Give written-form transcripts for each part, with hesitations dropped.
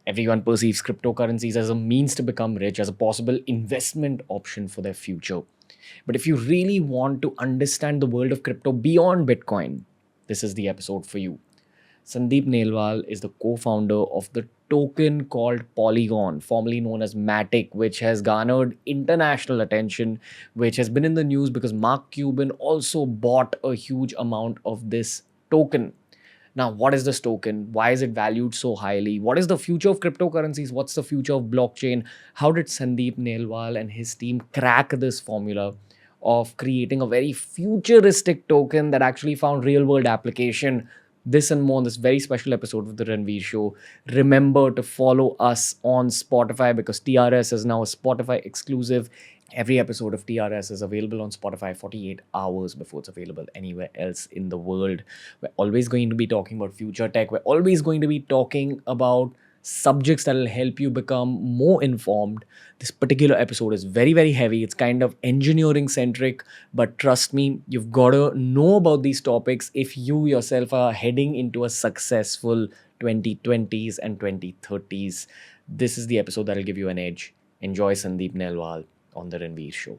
Everyone perceives cryptocurrencies as a means to become rich, as a possible investment option for their future. But if you really want to understand the world of crypto beyond Bitcoin, this is the episode for you. Sandeep Nailwal is the co founder of the token called Polygon, formerly known as MATIC, which has garnered international attention, which has been in the news because Mark Cuban also bought a huge amount of this token. Now, what is this token? Why is it valued so highly? What is the future of cryptocurrencies? What's the future of blockchain? How did Sandeep Nailwal and his team crack this formula of creating a very futuristic token that actually found real world application? This and more on this very special episode of the Ranveer Show. Remember to follow us on Spotify because TRS is now a Spotify exclusive. Every episode of TRS is available on Spotify 48 hours before it's available anywhere else in the world. We're always going to be talking about future tech. We're always going to be talking about subjects that will help you become more informed. This particular episode is very, very heavy. It's kind of engineering centric, but trust me, you've got to know about these topics if you yourself are heading into a successful 2020s and 2030s. This is the episode that will give you an edge. Enjoy Sandeep Nailwal on the Ranveer Show.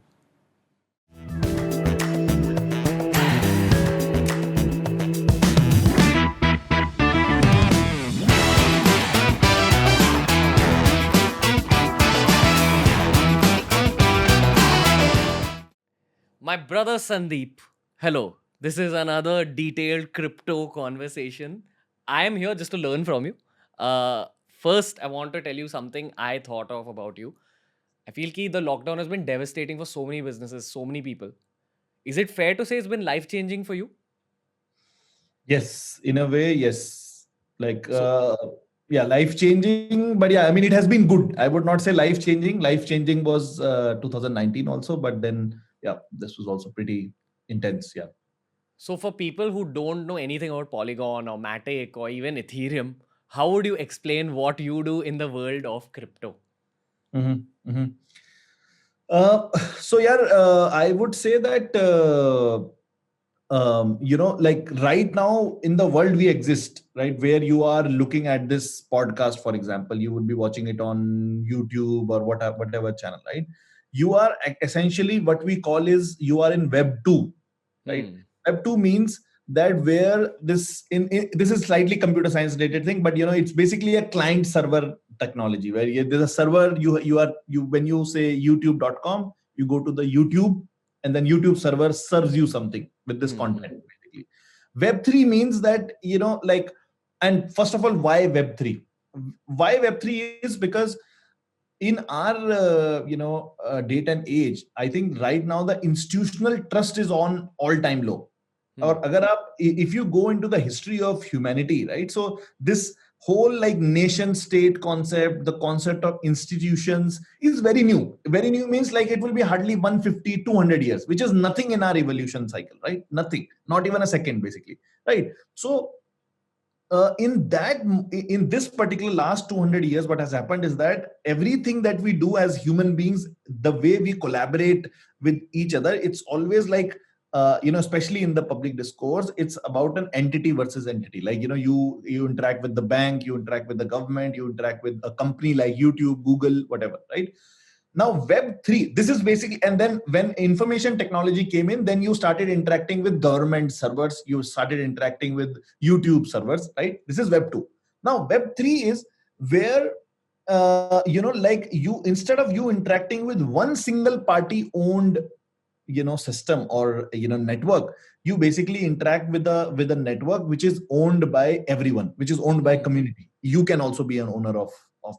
My brother Sandeep, hello. This is another detailed crypto conversation. I am here just to learn from you. First, I want to tell you something I thought of about you. I feel ki the lockdown has been devastating for so many businesses, so many people. Is it fair to say it's been life changing for you? Yes, in a way, yes. Like, So, yeah, life changing. But yeah, I mean, it has been good. I would not say life changing. Life changing was 2019 also, but then, yeah, this was also pretty intense. Yeah. so for people who don't know anything about Polygon or Matic or even Ethereum, how would you explain what you do in the world of crypto? Mm-hmm, mm-hmm. So yeah, I would say that like right now in the world we exist, right, where you are looking at this podcast, for example, you would be watching it on YouTube or whatever channel, right? You are essentially what we call is you are in Web 2, right? Hmm. Web 2 means that where in this is slightly computer science related thing, but it's basically a client server technology where there's a server, you when you say youtube.com, you go to the YouTube, and then YouTube server serves you something with this Hmm. content basically. Web 3 means that like, and first of all, why Web 3? Why Web 3 is because in our date and age, I think right now the institutional trust is on all time low. Hmm. Or agar if you go into the history of humanity, right, so this whole like nation state concept, the concept of institutions is very new means like it will be hardly 150 200 years, which is nothing in our evolution cycle, right? Nothing, not even a second basically, right? So in this particular last 200 years, what has happened is that everything that we do as human beings, the way we collaborate with each other, it's always like especially in the public discourse, it's about an entity versus entity. Like you interact with the bank, you interact with the government, you interact with a company like YouTube, Google, whatever, right? Now Web 3, this is basically, and then when information technology came in, then you started interacting with government servers, you started interacting with YouTube servers, right? This is Web 2. Now Web 3 is where like you, instead of you interacting with one single party owned system or network, you basically interact with a network which is owned by everyone, which is owned by Hmm. community. You can also be an owner of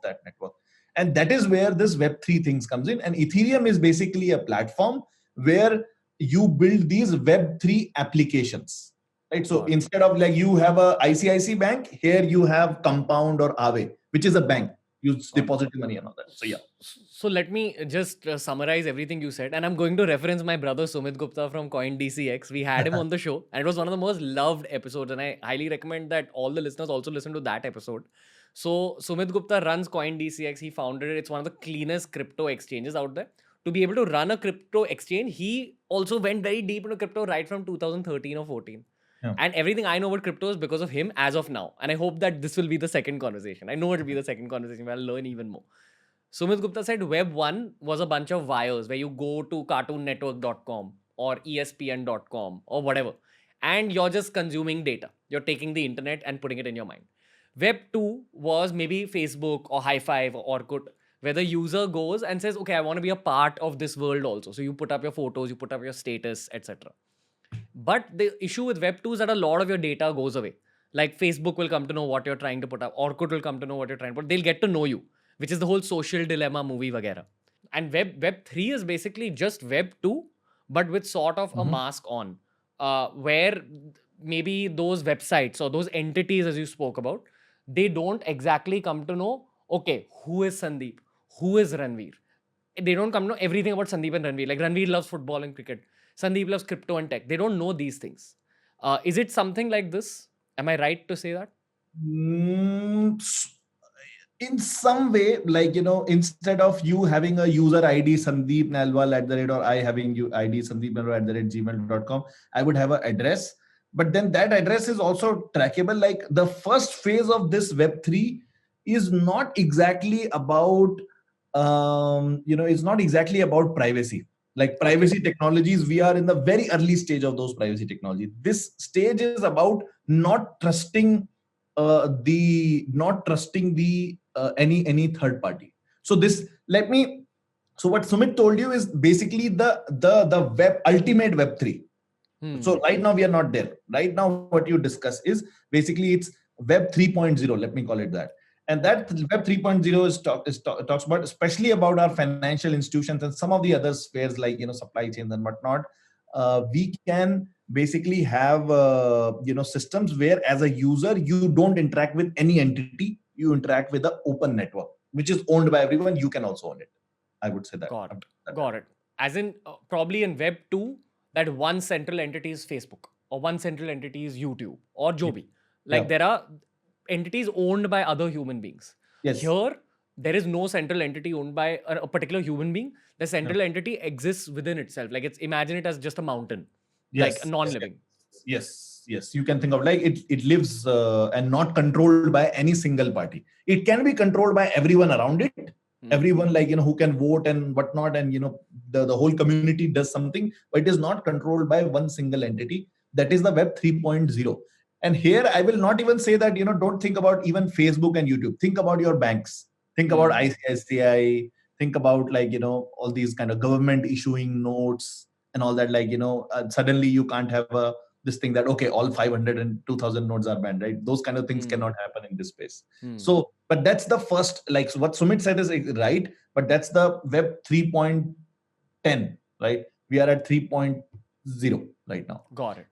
that network, and that is where this Web 3 things comes in. And Ethereum is basically a platform where you build these Web 3 applications, right? So Got it. instead of like you have a ICIC bank, here you have Compound or Aave, which is a Got bank. it. You Got it. deposit your money and all that. So yeah. So let me just summarize everything you said, and I'm going to reference my brother Sumit Gupta from CoinDCX. We had him on the show, and it was one of the most loved episodes, and I highly recommend that all the listeners also listen to that episode. So Sumit Gupta runs CoinDCX. He founded it. It's one of the cleanest crypto exchanges out there. To be able to run a crypto exchange, he also went very deep into crypto right from 2013 or 14. Yeah. And everything I know about crypto is because of him as of now. And I hope that this will be the second conversation. I know it will be the second conversation where I'll learn even more. Sumit Gupta said Web 1 was a bunch of wires where you go to cartoonnetwork.com or espn.com or whatever. And you're just consuming data. You're taking the internet and putting it in your mind. Web 2 was maybe Facebook or High Five or Orkut, where the user goes and says, okay, I want to be a part of this world also. So you put up your photos, you put up your status, etc. But the issue with Web 2 is that a lot of your data goes away. Like Facebook will come to know what you're trying to put up. Orkut will come to know what you're trying to put. They'll get to know you, which is the whole social dilemma movie vagera. And Web 3 is basically just Web 2, but with sort of a mask on, where maybe those websites or those entities, as you spoke about, they don't exactly come to know, okay, who is Sandeep? Who is Ranveer? They don't come to know everything about Sandeep and Ranveer. Like Ranveer loves football and cricket. Sandeep loves crypto and tech. They don't know these things. Is it something like this? Am I right to say that? In some way, like, instead of you having a user ID Sandeep Nailwal @ or I having you ID Sandeep Nailwal @ gmail.com, I would have an address. But then that address is also trackable. Like the first phase of this Web3 is not exactly about, it's not exactly about privacy. Like privacy technologies, we are in the very early stage of those privacy technologies. This stage is about not trusting any third party. So what Sumit told you is basically the web ultimate Web3. So right now we are not there. Right now what you discuss is basically it's Web 3.0. Let me call it that. And that Web 3.0 talks about, especially about our financial institutions and some of the other spheres like, supply chains and whatnot. We can basically have, systems where as a user, you don't interact with any entity. You interact with the open network, which is owned by everyone. You can also own it. I would say that. Got it. As in, probably in Web 2, that one central entity is Facebook or one central entity is YouTube or Joby. Like there are entities owned by other human beings. Yes. Here, there is no central entity owned by a particular human being. The central entity exists within itself. Like imagine it as just a mountain, like non-living. Yes. You can think of like it lives and not controlled by any single party. It can be controlled by everyone around it. Everyone, like, who can vote and whatnot, and the whole community does something, but it is not controlled by one single entity. That is the Web 3.0. And here I will not even say that, don't think about even Facebook and YouTube. Think about your banks. Think about ICICI. Think about like, all these kind of government issuing notes and all that. Like, suddenly you can't have this thing that, okay, all 500 and 2000 nodes are banned, right? Those kind of things cannot happen in this space. So, but that's the first, like so what Sumit said is right, but that's the Web 3.10, right? We are at 3.0 right now. Got it.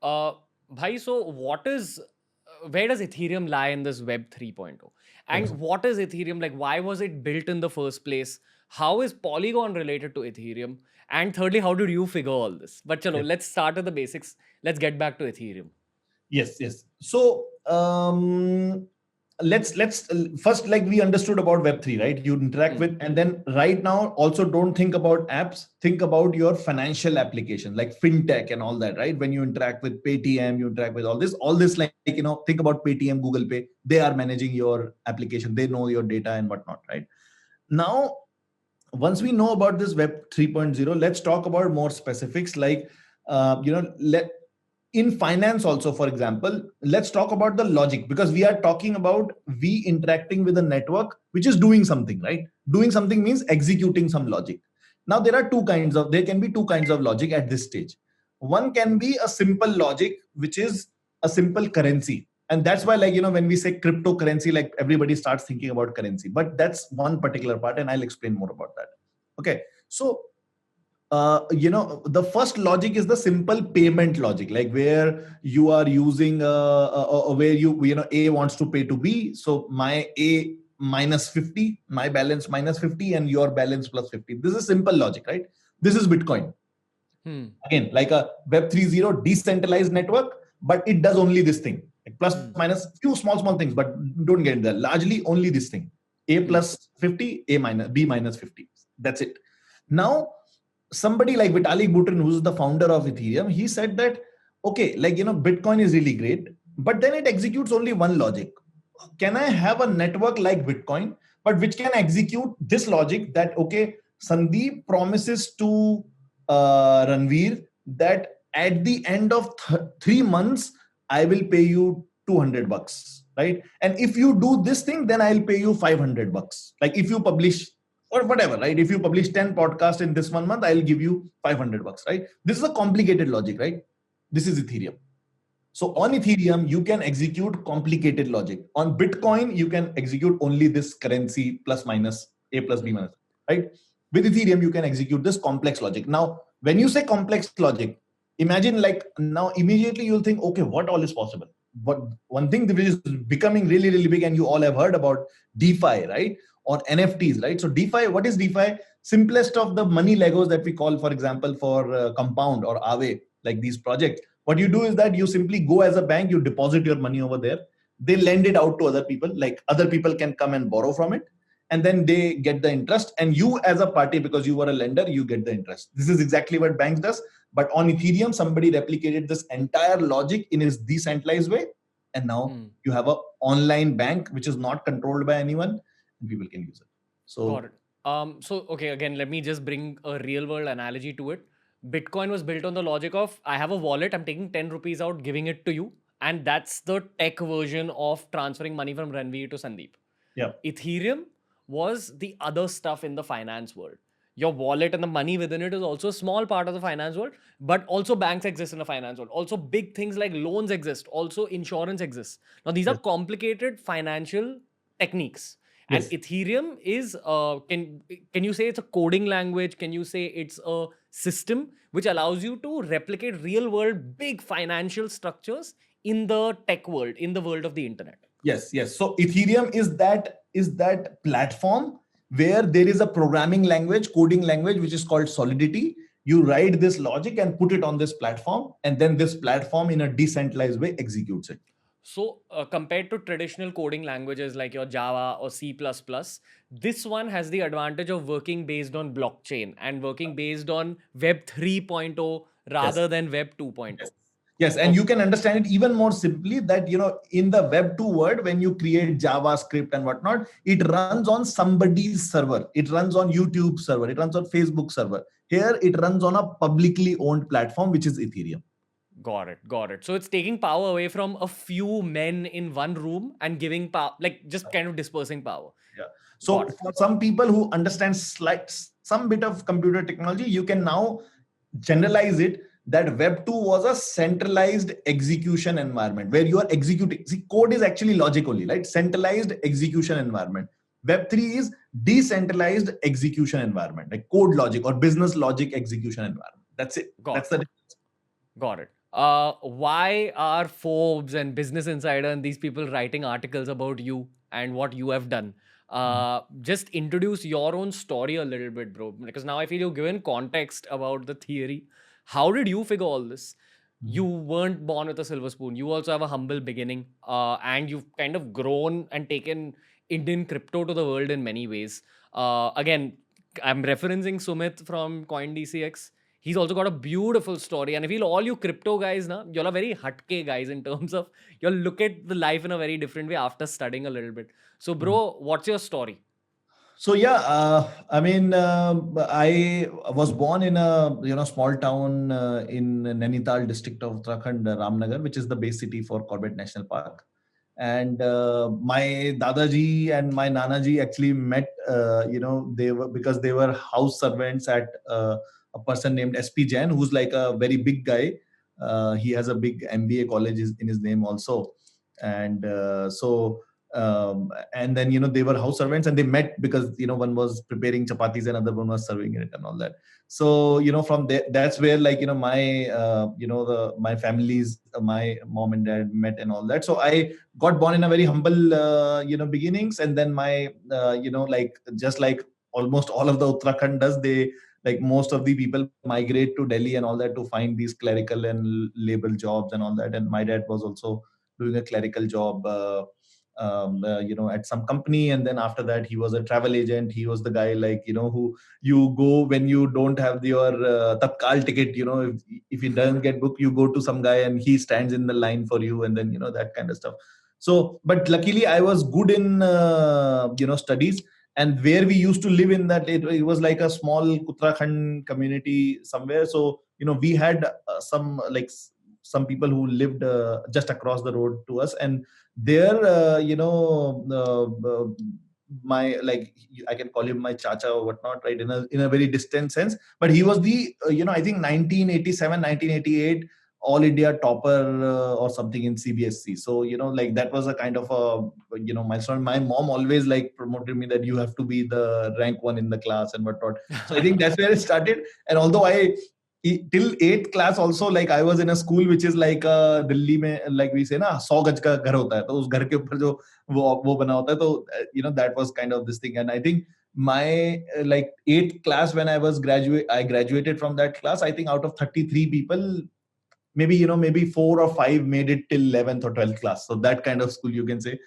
Bhai, so where does Ethereum lie in this Web 3.0? And what is Ethereum? Like, why was it built in the first place? How is Polygon related to Ethereum? And thirdly, how did you figure all this? But chalo, let's start with the basics. Let's get back to Ethereum. Yes. So let's first, like we understood about Web3, right? You interact with, and then right now also don't think about apps, think about your financial application like fintech and all that, right? When you interact with Paytm, you interact with all this like think about Paytm, Google Pay, they are managing your application, they know your data and whatnot, right? Now, once we know about this Web 3.0, let's talk about more specifics like, in finance also, for example, let's talk about the logic, because we are talking about we interacting with a network which is doing something, right? Doing something means executing some logic. Now, there can be two kinds of logic at this stage. One can be a simple logic, which is a simple currency. And that's why, like, when we say cryptocurrency, like everybody starts thinking about currency, but that's one particular part. And I'll explain more about that. Okay. So, the first logic is the simple payment logic, like where you are using, where A wants to pay to B. So my A minus 50, my balance minus 50, and your balance plus 50. This is simple logic, right? This is Bitcoin. Again, like a Web 3.0 decentralized network, but it does only this thing. Like plus minus few small things, but don't get into that. Largely only this thing. A plus 50, B minus 50. That's it. Now, somebody like Vitalik Buterin, who's the founder of Ethereum, he said that okay, like, Bitcoin is really great, but then it executes only one logic. Can I have a network like Bitcoin, but which can execute this logic that, okay, Sandeep promises to Ranveer that at the end of 3 months, I will pay you $200, right? And if you do this thing, then I'll pay you $500. Like if you publish or whatever, right? If you publish 10 podcasts in this 1 month, I'll give you $500, right? This is a complicated logic, right? This is Ethereum. So on Ethereum, you can execute complicated logic. On Bitcoin, you can execute only this currency plus minus A plus B minus, right? With Ethereum, you can execute this complex logic. Now, when you say complex logic, imagine like now immediately you'll think, okay, what all is possible? But one thing which is becoming really, really big, and you all have heard about DeFi, right? Or NFTs, right? So DeFi, what is DeFi? Simplest of the money Legos that we call, for example, for Compound or Aave, like these projects. What you do is that you simply go as a bank, you deposit your money over there. They lend it out to other people, like other people can come and borrow from it. And then they get the interest. And you as a party, because you were a lender, you get the interest. This is exactly what banks does. But on Ethereum, somebody replicated this entire logic in his decentralized way. And now you have an online bank, which is not controlled by anyone, and people can use it. So, got it. So, okay, again, let me just bring a real world analogy to it. Bitcoin was built on the logic of I have a wallet, I'm taking 10 rupees out, giving it to you. And that's the tech version of transferring money from Ranveer to Sandeep. yeah. Ethereum was the other stuff in the finance world. Your wallet and the money within it is also a small part of the finance world, but also banks exist in the finance world. Also, big things like loans exist. Also, insurance exists. Now, these are complicated financial techniques. And Yes. Ethereum is, can you say it's a coding language? Can you say it's a system which allows you to replicate real world big financial structures in the tech world, in the world of the internet? Yes. So Ethereum is that platform where there is a programming language, coding language, which is called Solidity. You write this logic and put it on this platform, and then this platform in a decentralized way executes it. So, compared to traditional coding languages like your Java or C++, this one has the advantage of working based on blockchain and working based on Web 3.0 rather than Web 2.0. Yes, and you can understand it even more simply that, in the Web 2 world, when you create JavaScript and whatnot, it runs on somebody's server. It runs on YouTube server. It runs on Facebook server. Here, it runs on a publicly owned platform, which is Ethereum. Got it. So it's taking power away from a few men in one room and giving power, like just kind of dispersing power. Yeah. So for some people who understand some bit of computer technology, you can now generalize it that Web 2 was a centralized execution environment where you are executing. See, code is actually logic only, right? Centralized execution environment. Web 3 is decentralized execution environment, like code logic or business logic execution environment. That's it. That's the difference. Got it. Why are Forbes and Business Insider and these people writing articles about you and what you have done? Just introduce your own story a little bit, bro. Because now I feel you've given context about the theory. How did you figure all this? You weren't born with a silver spoon. You also have a humble beginning, and you've kind of grown and taken Indian crypto to the world in many ways. Again, I'm referencing Sumit from CoinDCX. He's also got a beautiful story. And I feel all you crypto guys, now you're a very hatke guys in terms of you look at the life in a very different way after studying a little bit. So, bro, what's your story? So yeah, I was born in a small town in Nainital district of Uttarakhand, Ramnagar, which is the base city for Corbett National Park. And my Dadaji and my Nanaji actually met. Because they were house servants at a person named SP Jain, who's like a very big guy. He has a big MBA college in his name also, and and then they were house servants and they met because one was preparing chapatis and other one was serving it and all that. So from there, that's where my my families, my mom and dad met and all that. So I got born in a very humble beginnings, and then my just like almost all of the Uttarakhand does, they like most of the people migrate to Delhi and all that to find these clerical and label jobs and all that. And my dad was also doing a clerical job at some company, and then after that he was a travel agent. He was the guy who you go when you don't have your tatkal ticket. If it doesn't get booked, you go to some guy and he stands in the line for you, and then that kind of stuff. So, but luckily I was good in studies. And where we used to live in that, it was like a small Uttarakhand community somewhere. So we had some people who lived just across the road to us, and there my, like, I can call him my chacha or whatnot, right, in a very distant sense. But he was the I think 1987 1988 all India topper or something in CBSC. So like that was a kind of a milestone. My mom always like promoted me that you have to be the rank one in the class and whatnot. So I think that's where it started. And although till 8th class also, like I was in a school which is like Delhi mein, like we say na 100 gaj ka ghar hota hai, to us ghar ke upar jo wo bana hota hai, to that was kind of this thing. And I think my like 8th class, when I graduated from that class, I think out of 33 people, maybe 4 or 5 made it till 11th or 12th class. So that kind of school, you can say.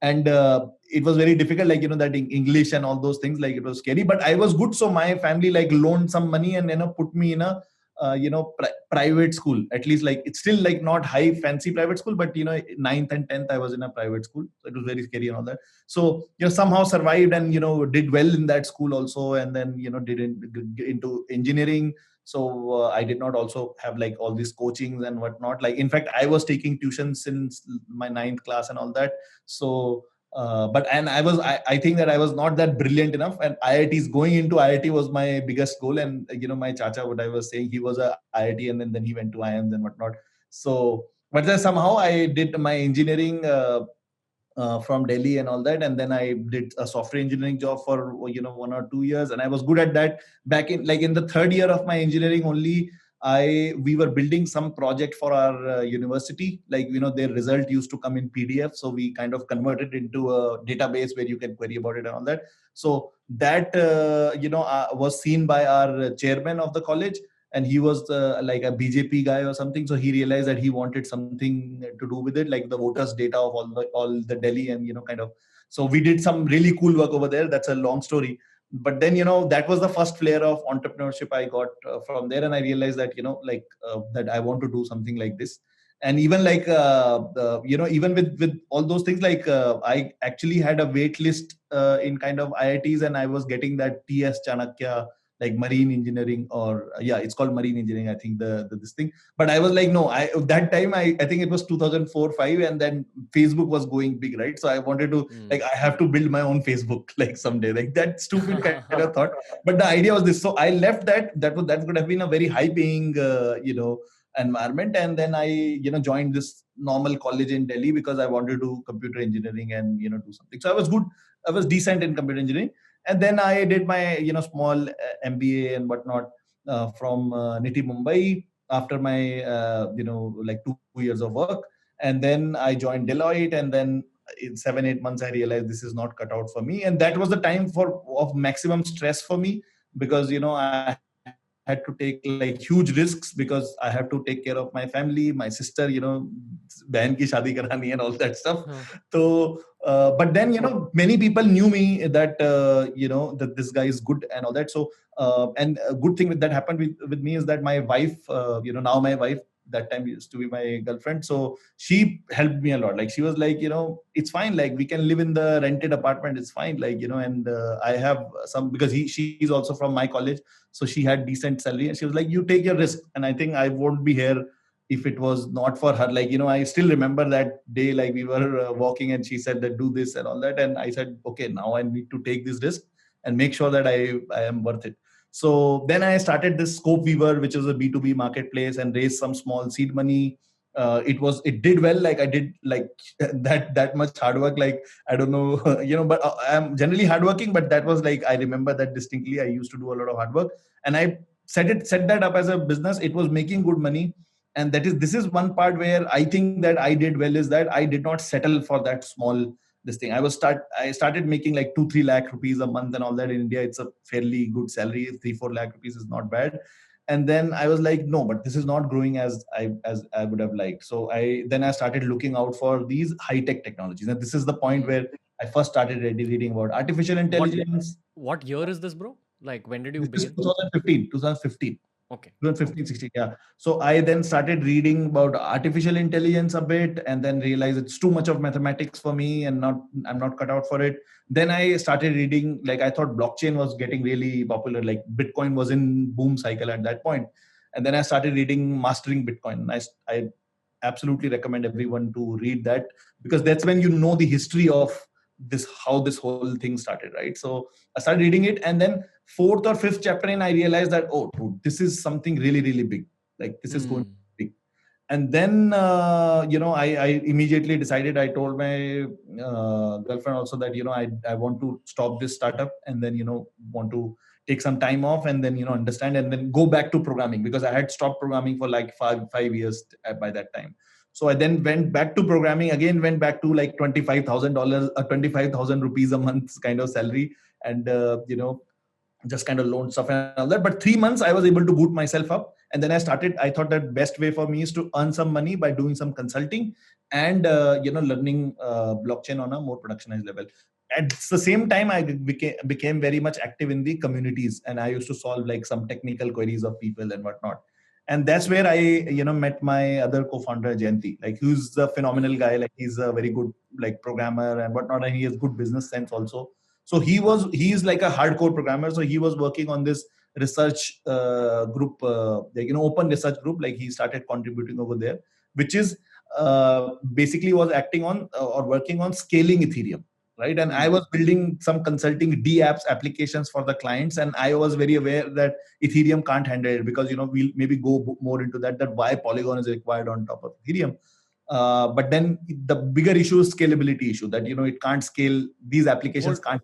And it was very difficult, like that English and all those things, like it was scary, but I was good. So my family like loaned some money and put me in a private school. At least, like, it's still like not high fancy private school, but 9th and 10th I was in a private school. So it was very scary and all that. So somehow survived and did well in that school also. And then did into engineering. So I did not also have like all these coachings and whatnot. Like, in fact, I was taking tuition since my 9th class and all that. So and I think that I was not that brilliant enough, and going into IIT was my biggest goal. And my chacha, what I was saying, he was a IIT, and then he went to IIMs and whatnot. So but then somehow I did my engineering from Delhi and all that, and then I did a software engineering job for 1 or 2 years, and I was good at that. Back in the third year of my engineering only, we were building some project for our university. Like their result used to come in PDF, so we kind of converted into a database where you can query about it and all that. So that was seen by our chairman of the college, and he was like a BJP guy or something. So he realized that he wanted something to do with it, like the voters data of all the Delhi, and kind of. So we did some really cool work over there. That's a long story. But then that was the first flare of entrepreneurship I got from there, and I realized that that I want to do something like this. And even like even with all those things, like I actually had a wait list in kind of IITs, and I was getting that TS Chanakya, like marine engineering, or it's called marine engineering, I think, the this thing. But I was like, no, that time I think it was 2004-5, and then Facebook was going big, right? So I wanted to like, I have to build my own Facebook like someday, like that stupid kind of thought. But the idea was this. So I left that could have been a very high paying environment, and then I joined this normal college in Delhi because I wanted to do computer engineering and do something. So I was decent in computer engineering. And then I did my small MBA and whatnot from NITI Mumbai after my like 2 years of work. And then I joined Deloitte, and then in 7-8 months I realized this is not cut out for me. And that was the time of maximum stress for me, because I had to take like huge risks, because I have to take care of my family, my sister, बहन की शादी करानी and all that stuff. So but then many people knew me that that this guy is good and all that. So and a good thing that happened with me is that my wife, now my wife, that time used to be my girlfriend, so she helped me a lot. Like, she was like, it's fine, like we can live in the rented apartment, it's fine, like and I have some, because she's also from my college, so she had decent salary, and she was like, you take your risk. And I think I won't be here if it was not for her. Like I still remember that day, like we were walking, and she said that do this and all that, and I said, okay, now I need to take this risk and make sure that I am worth it. So then I started this Scope Weaver, which is a B2B marketplace, and raised some small seed money. It did well. Like, I did like that much hard work. Like, I don't know, but I'm generally hardworking, but that was like, I remember that distinctly. I used to do a lot of hard work, and I set that up as a business. It was making good money. And this is one part where I think that I did well, is that I did not settle for that small this thing. I started making like 2-3 lakh rupees a month and all that. In India, it's a fairly good salary. 3-4 lakh rupees is not bad. And then I was like, no, but this is not growing as I would have liked. So I started looking out for these high tech technologies, and this is the point where I first started reading about artificial intelligence. What year is this, bro? Like, when did you This is begin? 2015. Okay. 2015, 16, yeah. So I then started reading about artificial intelligence a bit, and then realized it's too much of mathematics for me, and I'm not cut out for it. Then I started reading, like I thought blockchain was getting really popular, like Bitcoin was in boom cycle at that point. And then I started reading Mastering Bitcoin. I absolutely recommend everyone to read that, because that's when you know the history of this, how this whole thing started, right? So I started reading it, and then fourth or fifth chapter in, I realized that, oh, dude, this is something really, really big. Like this is going to be big. And then, I immediately decided, I told my girlfriend also that, I want to stop this startup, and then, want to take some time off, and then, understand, and then go back to programming, because I had stopped programming for like five years by that time. So I then went back to programming again, went back to like $25,000, 25,000 rupees a month kind of salary. And, just kind of loaned stuff and all that. But 3 months I was able to boot myself up. And then I thought that best way for me is to earn some money by doing some consulting and, learning blockchain on a more productionized level. At the same time, I became very much active in the communities, and I used to solve like some technical queries of people and whatnot. And that's where I, met my other co-founder, Jayanti, like who's a phenomenal guy. Like he's a very good like programmer and whatnot. And he has good business sense also. So he's like a hardcore programmer. So he was working on this research group, open research group. Like he started contributing over there, which is basically was acting on or working on scaling Ethereum, right? And I was building some consulting D apps applications for the clients, and I was very aware that Ethereum can't handle it, because we'll maybe go more into that why Polygon is required on top of Ethereum. But then the bigger issue is scalability issue, that it can't scale, these applications can't.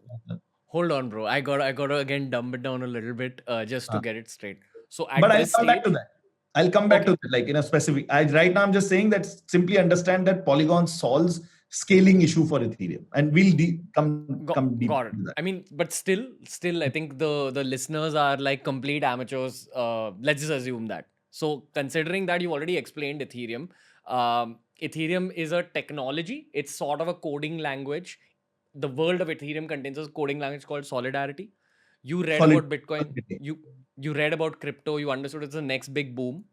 Hold on, bro. I gotta again dumb it down a little bit just to get it straight. So But at I'll this come back to stage, that. I'll come back okay, to that, like in a specific. Right now I'm just saying that simply understand that Polygon solves scaling issue for Ethereum, and we'll come deep got it. into that. I mean, but still, I think the listeners are like complete amateurs. Let's just assume that. So considering that you already explained Ethereum, Ethereum is a technology. It's sort of a coding language. The world of Ethereum contains a coding language called Solidarity. You read Solid. about Bitcoin. You read about crypto. You understood it's the next big boom,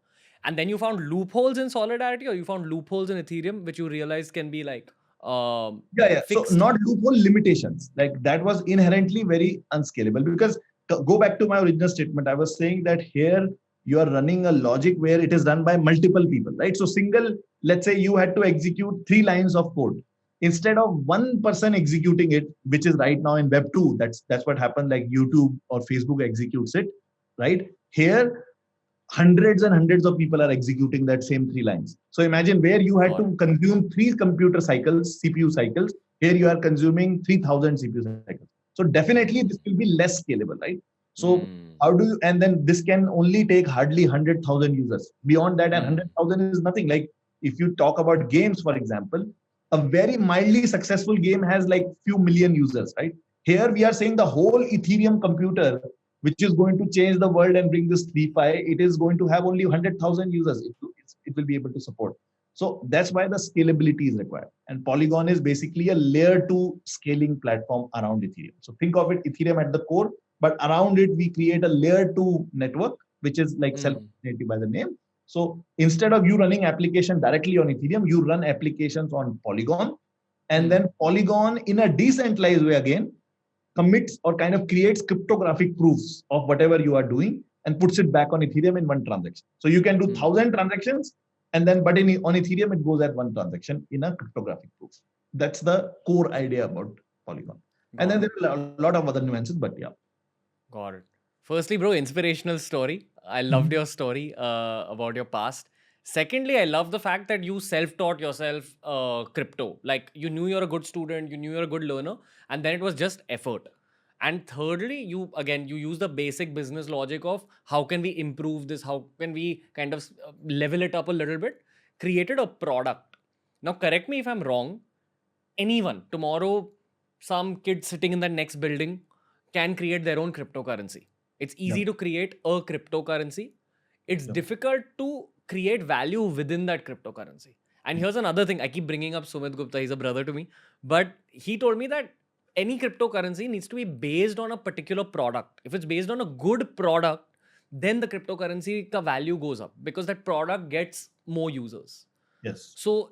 and then you found loopholes in Solidarity, or you found loopholes in Ethereum, which you realized can be like Yeah. So fixed. not loophole, limitations. Like that was inherently very unscalable, because go back to my original statement. I was saying that here you are running a logic where it is run by multiple people, right? So let's say you had to execute 3 lines of code instead of one person executing it, which is right now in Web 2. That's what happened. Like YouTube or Facebook executes it, right? Here hundreds and hundreds of people are executing that same 3 lines. So imagine where you had to consume 3 computer cycles, CPU cycles. Here you are consuming 3,000 CPU cycles. So definitely this will be less scalable, right? So how do you, and then this can only take hardly 100,000 users. Beyond that, and 100,000 is nothing. Like if you talk about games, for example, a very mildly successful game has like few million users, right? Here we are saying the whole Ethereum computer, which is going to change the world and bring this 3-5, it is going to have only 100,000 users. It will be able to support. So that's why the scalability is required. And Polygon is basically a layer 2 scaling platform around Ethereum. So think of it, Ethereum at the core, but around it, we create a layer 2 network, which is like self-explanatory by the name. So instead of you running application directly on Ethereum, you run applications on Polygon. And then Polygon, in a decentralized way again, commits or kind of creates cryptographic proofs of whatever you are doing and puts it back on Ethereum in one transaction. So you can do 1,000 transactions, and then on Ethereum it goes at one transaction in a cryptographic proof. That's the core idea about Polygon. And then there are a lot of other nuances, but yeah. Got it. Firstly, bro, inspirational story. I loved your story about your past. Secondly, I love the fact that you self-taught yourself crypto. Like you knew you're a good student, you knew you're a good learner, and then it was just effort. And thirdly, you use the basic business logic of how can we improve this, how can we kind of level it up a little bit, created a product. Now, correct me if I'm wrong. Anyone tomorrow, some kid sitting in the next building can create their own cryptocurrency. It's easy to create a cryptocurrency. it's Yeah. difficult to create value within that cryptocurrency. And here's another thing. I keep bringing up Sumit Gupta. He's a brother to me. But he told me that any cryptocurrency needs to be based on a particular product. If it's based on a good product, then the cryptocurrency ka value goes up because that product gets more users. Yes. So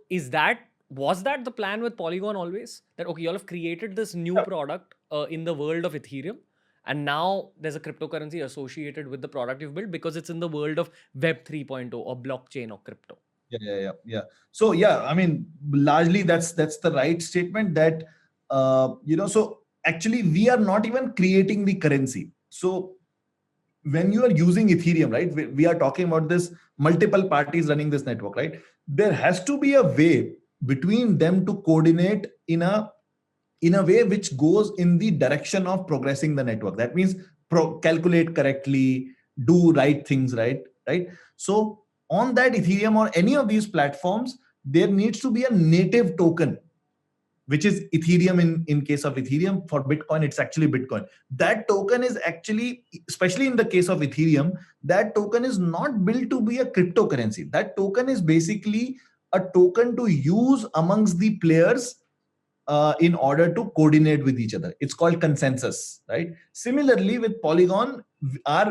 was that the plan with Polygon always? That okay, y'all have created this new Yeah. product in the world of Ethereum, and now there's a cryptocurrency associated with the product you've built because it's in the world of Web 3.0 or blockchain or crypto. Yeah. So yeah, I mean, largely that's the right statement. That so actually we are not even creating the currency. So when you are using Ethereum, right, we are talking about this multiple parties running this network, right? There has to be a way between them to coordinate in a way which goes in the direction of progressing the network. That means calculate correctly, do right things, right. So on that Ethereum or any of these platforms, there needs to be a native token, which is Ethereum. In case of Ethereum, for Bitcoin it's actually Bitcoin. That token is actually, especially in the case of Ethereum, that token is not built to be a cryptocurrency. That token is basically a token to use amongst the players in order to coordinate with each other. It's called consensus, right? Similarly, with Polygon,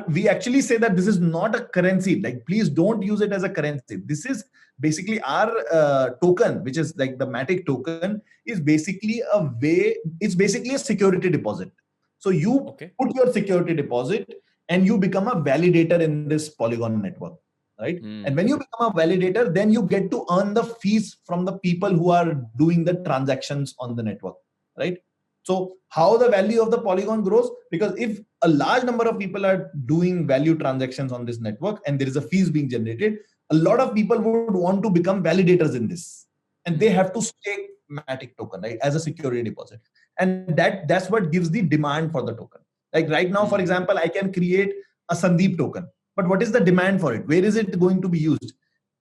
we actually say that this is not a currency. Like, please don't use it as a currency. This is basically our token, which is like the MATIC token, is basically a way. It's basically a security deposit. So you put your security deposit and you become a validator in this Polygon network, right? And when you become a validator, then you get to earn the fees from the people who are doing the transactions on the network, right? So how the value of the Polygon grows, because if a large number of people are doing value transactions on this network and there is a fees being generated, a lot of people would want to become validators in this, and they have to stake MATIC token, right, as a security deposit. And that's what gives the demand for the token. Like right now, for example, I can create a Sandeep token, but what is the demand for it? Where is it going to be used?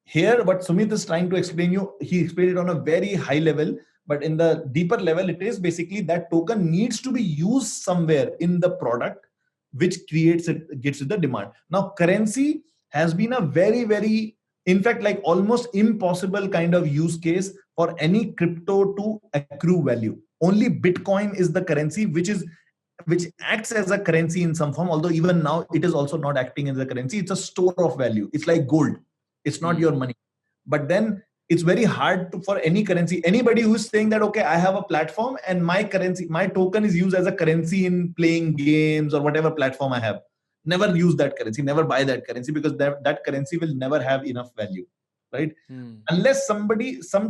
Here, what Sumit is trying to explain you, he explained it on a very high level, but in the deeper level, it is basically that token needs to be used somewhere in the product, which creates it, gets it the demand. Now, currency has been a very, very, in fact, like almost impossible kind of use case for any crypto to accrue value. Only Bitcoin is the currency which acts as a currency in some form, although even now it is also not acting as a currency. It's a store of value. It's like gold. It's not your money. But then it's very hard for any currency. Anybody who's saying that, okay, I have a platform and my currency, my token is used as a currency in playing games or whatever platform I have, never use that currency, never buy that currency, because that currency will never have enough value, right? Unless some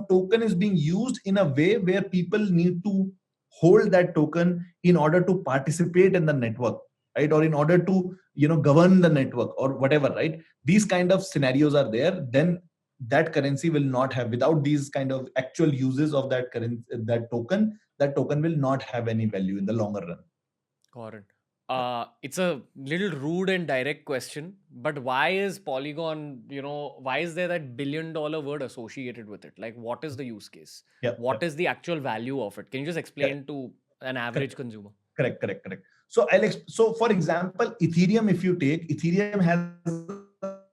token is being used in a way where people need to hold that token in order to participate in the network, right? Or in order to govern the network or whatever, right? These kind of scenarios are there. Then that currency will not have, without these kind of actual uses of that currency, that token will not have any value in the longer run. Got it. It's a little rude and direct question, but why is Polygon, why is there that $1 billion word associated with it? Like, what is the use case? What is the actual value of it? Can you just explain to an average consumer? Correct. So so for example, Ethereum, if you take, Ethereum has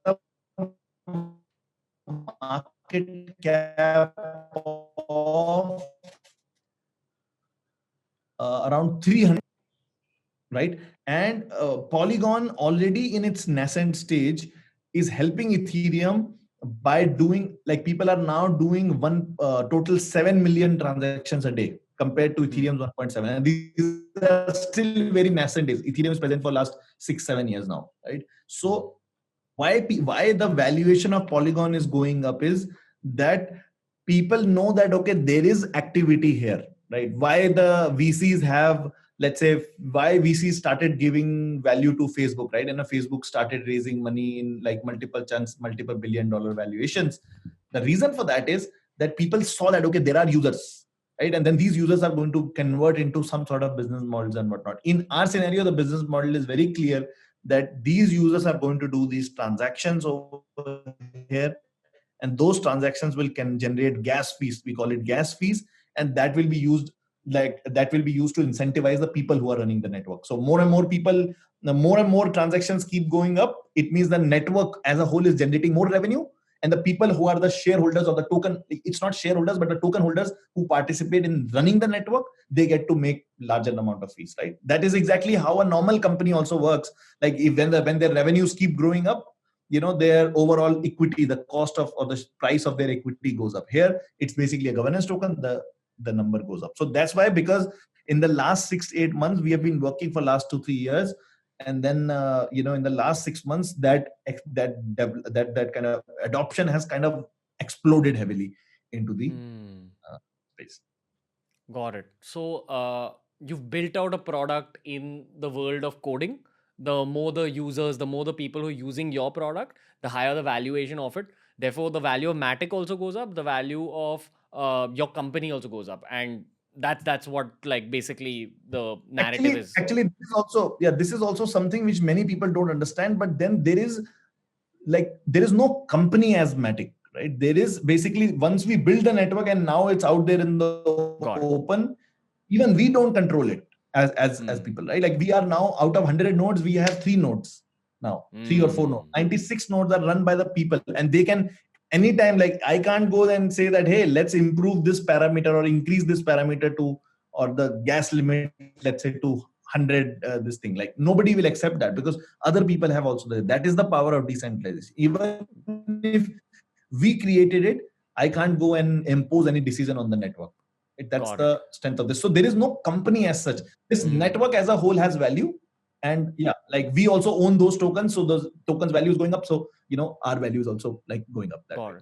a market cap of around 300, right? And Polygon, already in its nascent stage, is helping Ethereum by doing, like, people are now doing total 7 million transactions a day compared to Ethereum's 1.7. And these are still very nascent days. Ethereum is present for last 6-7 years now, right? So why the valuation of Polygon is going up is that people know that, okay, there is activity here, right? Why the VCs have, let's say, why VCs started giving value to Facebook, right? And Facebook started raising money in like multiple chunks, multiple $billion valuations. The reason for that is that people saw that, okay, there are users, right? And then these users are going to convert into some sort of business models and whatnot. In our scenario, the business model is very clear, that these users are going to do these transactions over here, and those transactions can generate gas fees. We call it gas fees, and that will be used like that will be used to incentivize the people who are running the network. So more and more people, the more and more transactions keep going up, it means the network as a whole is generating more revenue, and the people who are the shareholders of the token, it's not shareholders but the token holders who participate in running the network, they get to make larger amount of fees, right? That is exactly how a normal company also works. Like if when their revenues keep growing up, their overall equity, the cost of or the price of their equity goes up. Here it's basically a governance token, the number goes up. So that's why, because in the last 6 to 8 months we have been working for last 2 3 years, and then in the last 6 months that kind of adoption has kind of exploded heavily into the space. Got it. So you've built out a product in the world of coding. The more the users, the more the people who are using your product, the higher the valuation of it. Therefore, the value of MATIC also goes up. The value of your company also goes up, and that's what like basically the narrative is. Actually, this is also something which many people don't understand. But then there is no company as MATIC, right? There is basically, once we build the network and now it's out there in the open, even we don't control it as people, right? Like we are now out of 100 nodes, we have 3 nodes now, 3 or 4 nodes. 96 nodes are run by the people, and they can anytime, like I can't go and say that, hey, let's improve this parameter or increase this parameter to, or the gas limit, let's say to 100, this thing. Like nobody will accept that, because other people have also that is the power of decentralization. Even if we created it, I can't go and impose any decision on the network. That's the strength of this. So there is no company as such. This network as a whole has value, and like we also own those tokens, so those tokens value is going up, so our value is also like going up that way.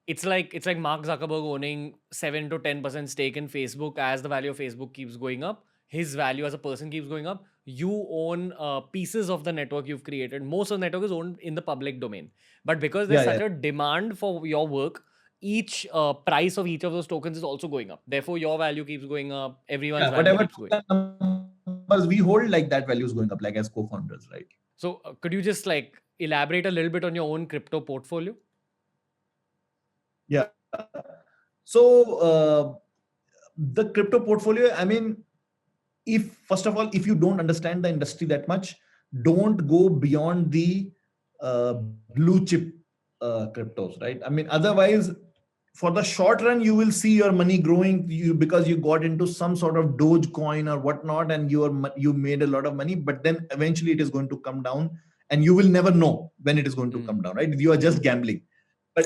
It's like Mark Zuckerberg owning 7 to 10% stake in Facebook. As the value of Facebook keeps going up, his value as a person keeps going up. You own pieces of the network you've created. Most of the network is owned in the public domain. But because there's such a demand for your work, each price of each of those tokens is also going up. Therefore, your value keeps going up. Everyone's value keeps going up. Numbers we hold, like that value is going up, like as co-founders, right? So could you just like elaborate a little bit on your own crypto portfolio? Yeah. So the crypto portfolio, I mean, first of all, if you don't understand the industry that much, don't go beyond the blue chip cryptos, right? I mean, otherwise, for the short run, you will see your money growing because you got into some sort of Dogecoin or whatnot, and you made a lot of money. But then eventually, it is going to come down, and you will never know when it is going to come down, right? You are just gambling. But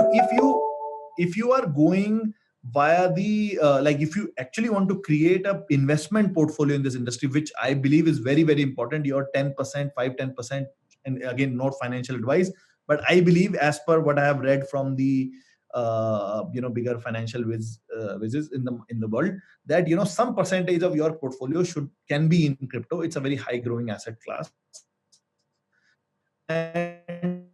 if you are going via the like, if you actually want to create a investment portfolio in this industry, which I believe is very, very important, your 10%, 5-10%, and again, not financial advice, but I believe, as per what I have read from the bigger financial whizzes in the world, that some percentage of your portfolio can be in crypto. It's a very high growing asset class, and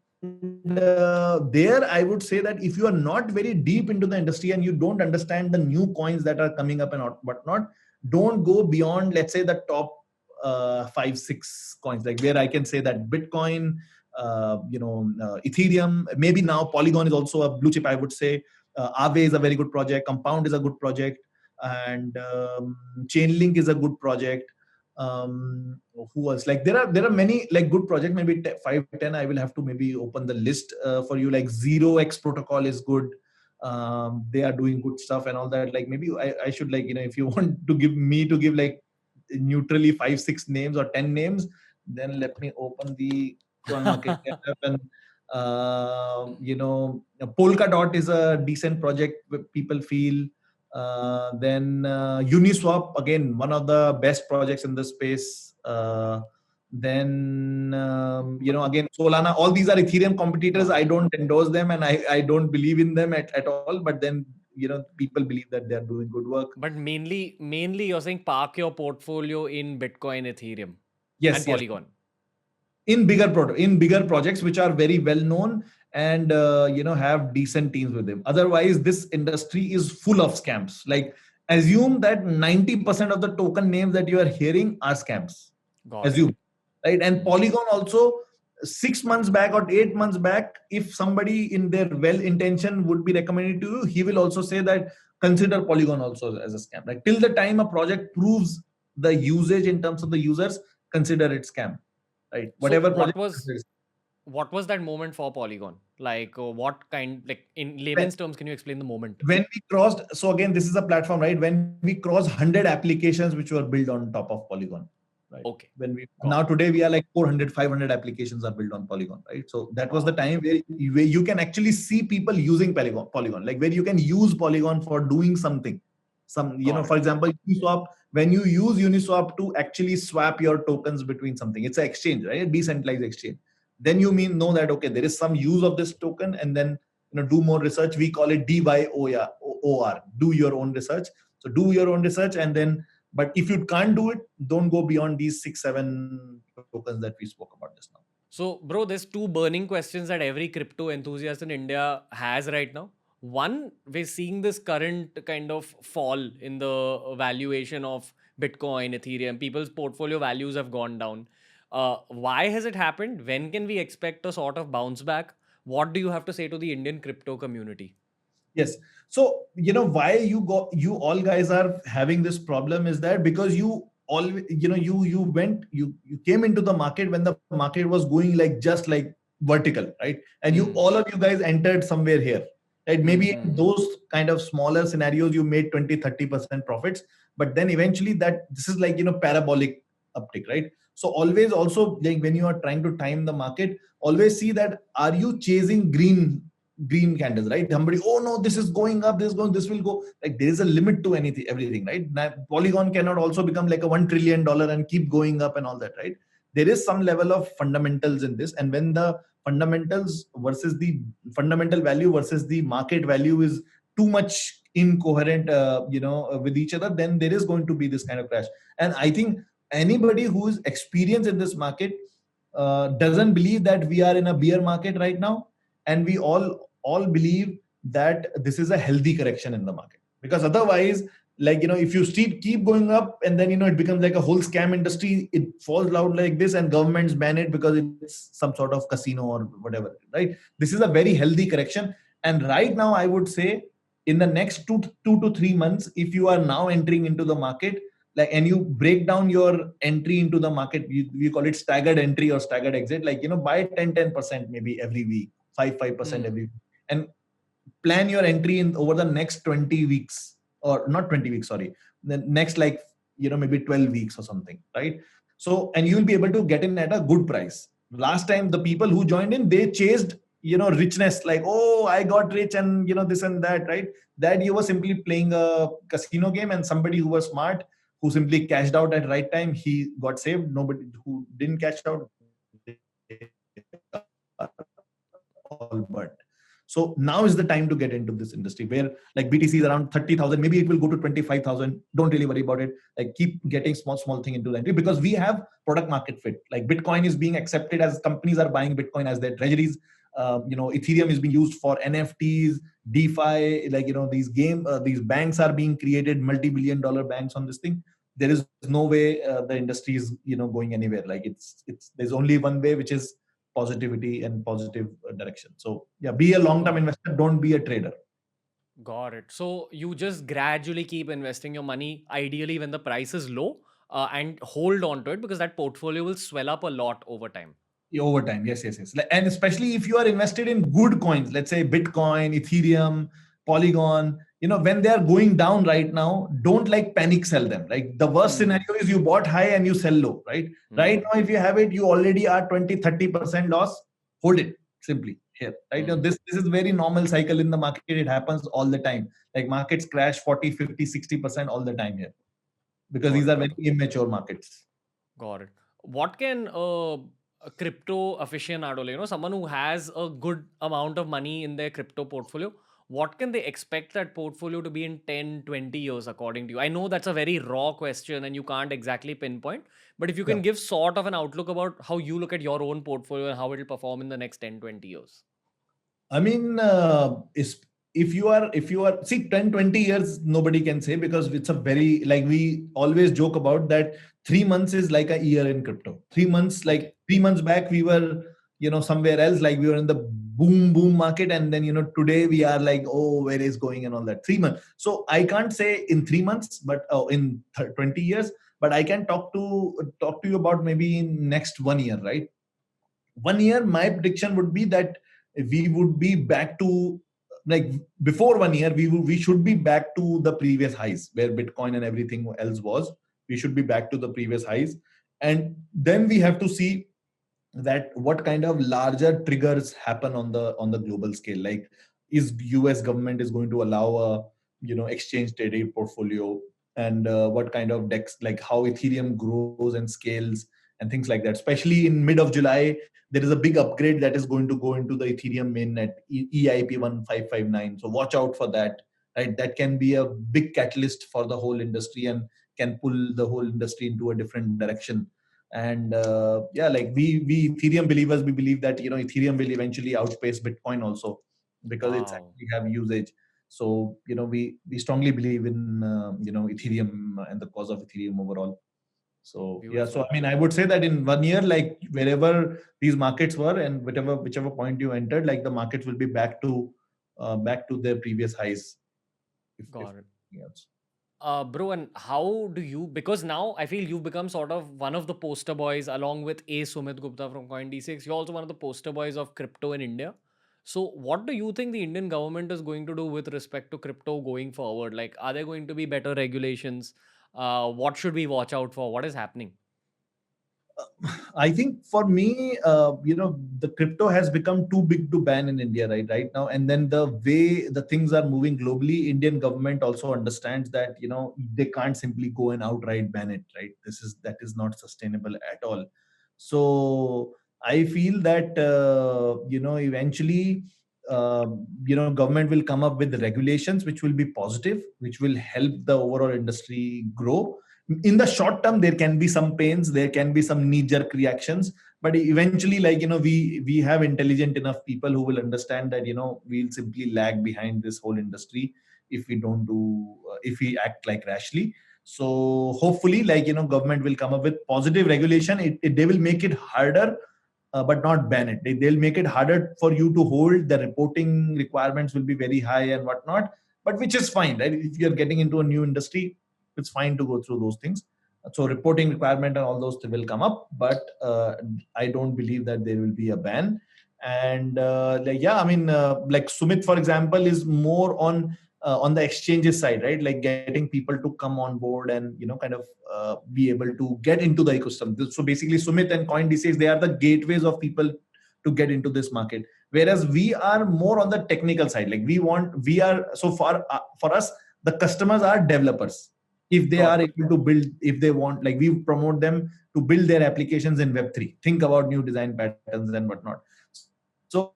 there I would say that if you are not very deep into the industry and you don't understand the new coins that are coming up and whatnot, don't go beyond, let's say, the top 5-6 coins, like where I can say that Bitcoin, Ethereum, maybe now Polygon is also a blue chip, I would say. Aave is a very good project. Compound is a good project, and Chainlink is a good project. Who else? Like there are many like good projects, maybe 5-10. I will have to maybe open the list for you. Like 0x protocol is good. They are doing good stuff and all that. Like maybe I should, like, if you want to give like neutrally 5-6 names or 10 names, then let me open the coin market cap. And Polkadot is a decent project people feel. Then Uniswap, again, one of the best projects in the space. Then again, Solana. All these are Ethereum competitors. I don't endorse them, and I don't believe in them at all. But then people believe that they are doing good work. But mainly you're saying park your portfolio in Bitcoin, Ethereum, yes, and Polygon. Yes. In bigger projects which are very well known and have decent teams with them. Otherwise, this industry is full of scams. Like, assume that 90% of the token names that you are hearing are scams. Assume, right? And Polygon also, 6 months back or 8 months back, if somebody in their well intention would be recommended to you, he will also say that consider Polygon also as a scam. Like till the time a project proves the usage in terms of the users, consider it scam, right? So Whatever project. what was that moment for Polygon? Like what kind, like in When, layman's terms, can you explain the moment? when we crossed, so again, this is a platform, right? When we crossed 100 applications which were built on top of Polygon, right? Okay. When we Got now it. today we are like 400, 500 applications are built on Polygon, right? So that was the Wow. time where you can actually see people using Polygon, like where you can use Polygon for doing something. Got it. For example, Uniswap, when you use Uniswap to actually swap your tokens between something, it's an exchange, right? A decentralized exchange. Then you know that, okay, there is some use of this token, and then do more research. We call it DYOR, do your own research. So do your own research, and then, but if you can't do it, don't go beyond these 6-7 tokens that we spoke about just now. So, bro, there's two burning questions that every crypto enthusiast in India has right now. One, we're seeing this current kind of fall in the valuation of Bitcoin, Ethereum. People's portfolio values have gone down. Why has it happened? When can we expect a sort of bounce back? What do you have to say to the Indian crypto community? Yes. So, why you all guys are having this problem is that because you all, you came into the market when the market was going like just like vertical, right? And all of you guys entered somewhere here, right? Maybe in those kind of smaller scenarios, you made 20-30% profits, but then eventually this is like, parabolic uptick, right? So always also, like when you are trying to time the market, always see that, are you chasing green candles, right? Somebody, oh no, this is going up, this will go. Like there is a limit to everything, right? Now, Polygon cannot also become like a $1 trillion and keep going up and all that, right? There is some level of fundamentals in this, and when the fundamentals versus the fundamental value versus the market value is too much incoherent, with each other, then there is going to be this kind of crash. And I think anybody who is experienced in this market doesn't believe that we are in a bear market right now, and we all believe that this is a healthy correction in the market, because otherwise, like, if you keep going up and then it becomes like a whole scam industry, it falls out like this, and governments ban it because it's some sort of casino or whatever, right? This is a very healthy correction, and right now I would say in the next 2 to 3 months, if you are now entering into the market, like, and you break down your entry into the market, we call it staggered entry or staggered exit, like, buy 10% maybe every week, 5% every week, and plan your entry in over the next 20 weeks, or not 20 weeks, sorry, the next, like, maybe 12 weeks or something, right? So, and you'll be able to get in at a good price. Last time the people who joined in, they chased richness, like, oh, I got rich and this and that, right? That you were simply playing a casino game, and somebody who was smart, who simply cashed out at right time, he got saved. Nobody who didn't cash out, all but. So now is the time to get into this industry, where like BTC is around 30,000, maybe it will go to 25,000. Don't really worry about it. Like, keep getting small thing into the entry, because we have product market fit. Like Bitcoin is being accepted, as companies are buying Bitcoin as their treasuries. Ethereum is being used for NFTs, DeFi, like, these banks are being created, multi-billion-dollar banks on this thing. There is no way the industry is going anywhere. Like, it's there's only one way, which is positivity and positive direction. So yeah, be a long-term investor, don't be a trader. Got it. So you just gradually keep investing your money, ideally when the price is low, and hold on to it, because that portfolio will swell up a lot over time. Over time, yes. And especially if you are invested in good coins, let's say Bitcoin, Ethereum, Polygon, when they are going down right now, don't like panic sell them. Like, the worst scenario is you bought high and you sell low, right? Right now, if you have it, you already are 20-30% loss. Hold it simply here, right? This is very normal cycle in the market. It happens all the time. Like, markets crash 40, 50, 60% all the time here, because these are very immature markets. Got it. What can a crypto aficionado, someone who has a good amount of money in their crypto portfolio, what can they expect that portfolio to be in 10, 20 years, according to you? I know that's a very raw question and you can't exactly pinpoint, but if you can give sort of an outlook about how you look at your own portfolio and how it will perform in the next 10, 20 years. I mean, if you are see, 10-20 years, nobody can say, because it's a very, like, we always joke about that 3 months is like a year in crypto. 3 months, like 3 months back, we were somewhere else, like we were in the boom market, and then today we are like, oh, where is going and all that. 3 months. So I can't say in 3 months, but in 20 years, but I can talk to you about maybe in next 1 year, right? 1 year, my prediction would be that we would be back to, like, before 1 year, we should be back to the previous highs where Bitcoin and everything else was. We should be back to the previous highs, and then we have to see that what kind of larger triggers happen on the global scale. Like, is US government is going to allow a exchange traded portfolio, and what kind of dex, like how Ethereum grows and scales and things like that. Especially in mid of July, there is a big upgrade that is going to go into the Ethereum mainnet, EIP 1559. So watch out for that, right? That can be a big catalyst for the whole industry and can pull the whole industry into a different direction. And yeah, like we Ethereum believers, we believe that Ethereum will eventually outpace Bitcoin also, because it's Wow. actually have usage. So we strongly believe in Ethereum and the cause of Ethereum overall. So yeah, so Beautiful. I mean, I would say that in 1 year, like wherever these markets were and whichever point you entered, like the markets will be back to their previous highs. If Got it. nothing else. Bro, and how do you, because now I feel you've become sort of one of the poster boys along with A. Sumit Gupta from CoinD6. You're also one of the poster boys of crypto in India. So, what do you think the Indian government is going to do with respect to crypto going forward? Like, are there going to be better regulations? What should we watch out for? What is happening? I think for me, the crypto has become too big to ban in India right now. And then the way the things are moving globally, Indian government also understands that they can't simply go and outright ban it, right? That is not sustainable at all. So I feel that eventually, government will come up with regulations which will be positive, which will help the overall industry grow. In the short term, there can be some pains, there can be some knee jerk reactions, but eventually, like we have intelligent enough people who will understand that we'll simply lag behind this whole industry if we don't do if we act like rashly. So hopefully, like government will come up with positive regulation. They will make it harder, but not ban it. They'll make it harder for you to hold. The reporting requirements will be very high and whatnot, but which is fine, right? If you're getting into a new industry, it's fine to go through those things. So reporting requirement and all those will come up, but I don't believe that there will be a ban. And like, yeah, I mean, like Sumit, for example, is more on the exchanges side, right? Like getting people to come on board and kind of be able to get into the ecosystem. So basically, Sumit and CoinD6, they are the gateways of people to get into this market. Whereas we are more on the technical side. Like we are so far for us, the customers are developers. If they Got are it. able to build, if they want, like we promote them to build their applications in Web3. Think about new design patterns and whatnot. So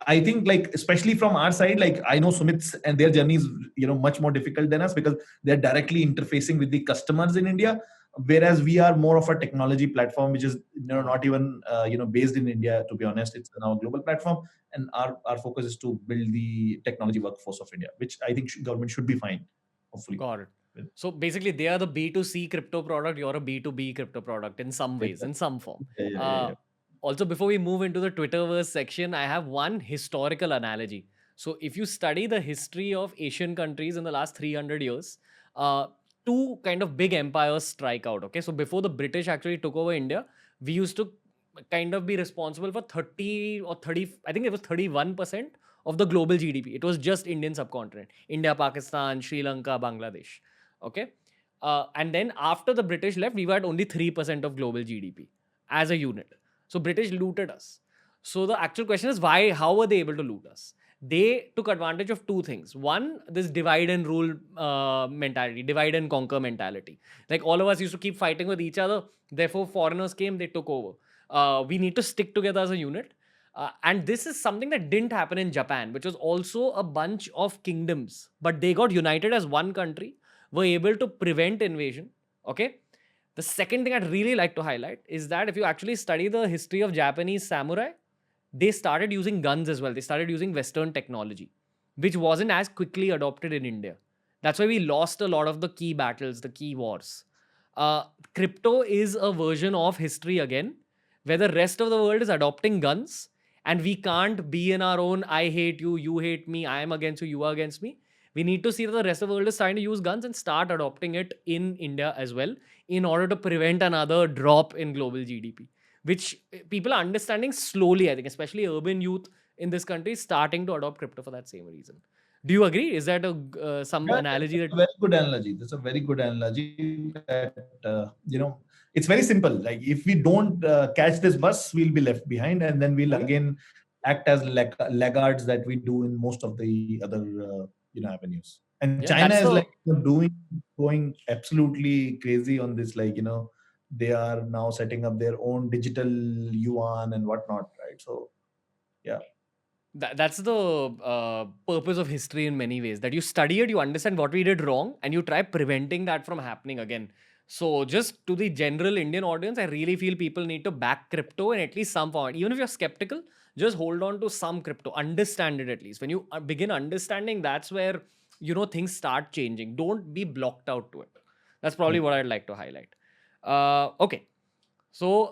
I think, like, especially from our side, like I know Sumit's and their journey is much more difficult than us because they're directly interfacing with the customers in India, whereas we are more of a technology platform which is not even based in India. To be honest, it's now a global platform, and our focus is to build the technology workforce of India, which I think government should be fine, hopefully. Got it. So basically, they are the B2C crypto product. You're a B2B crypto product in some ways, in some form. Yeah. Also, before we move into the Twitterverse section, I have one historical analogy. So, if you study the history of Asian countries in the last 300 years, uh, two kind of big empires strike out. Okay. So, before the British actually took over India, we used to kind of be responsible for 30 or 30, I think it was 31% of the global GDP. It was just Indian subcontinent, India, Pakistan, Sri Lanka, Bangladesh. Okay. And then after the British left, we were at only 3% of global GDP as a unit. So British looted us. So the actual question is why? How were they able to loot us? They took advantage of two things. One, this divide and rule mentality, divide and conquer mentality. Like all of us used to keep fighting with each other. Therefore, foreigners came, they took over. We need to stick together as a unit. And this is something that didn't happen in Japan, which was also a bunch of kingdoms, but they got united as one country, were able to prevent invasion. Okay. The second thing I'd really like to highlight is that if you actually study the history of Japanese samurai, they started using guns as well. They started using Western technology, which wasn't as quickly adopted in India. That's why we lost a lot of the key battles, the key wars. Uh, Crypto is a version of history again, where the rest of the world is adopting guns, and we can't be in our own I hate you, you hate me, I am against you, you are against me. We need to see that the rest of the world is starting to use guns and start adopting it in India as well, in order to prevent another drop in global GDP, which people are understanding slowly, I think, especially urban youth in this country is starting to adopt crypto for that same reason. Do you agree? Is that a some Yeah, analogy that's that? a very good analogy. That's a very good analogy that, it's very simple. Like if we don't catch this bus, we'll be left behind, and then we'll again act as laggards that we do in most of the other, avenues. And Yeah, China that's is the like going absolutely crazy on this. Like, they are now setting up their own digital yuan and whatnot, right? So yeah. that's the purpose of history in many ways, that you study it, you understand what we did wrong, and you try preventing that from happening again. So just to the general Indian audience, I really feel people need to back crypto in at least some form. Even if you're skeptical, just hold on to some crypto, understand it. At least when you begin understanding, that's where things start changing. Don't be blocked out to it. That's probably what I'd like to highlight. Okay. So,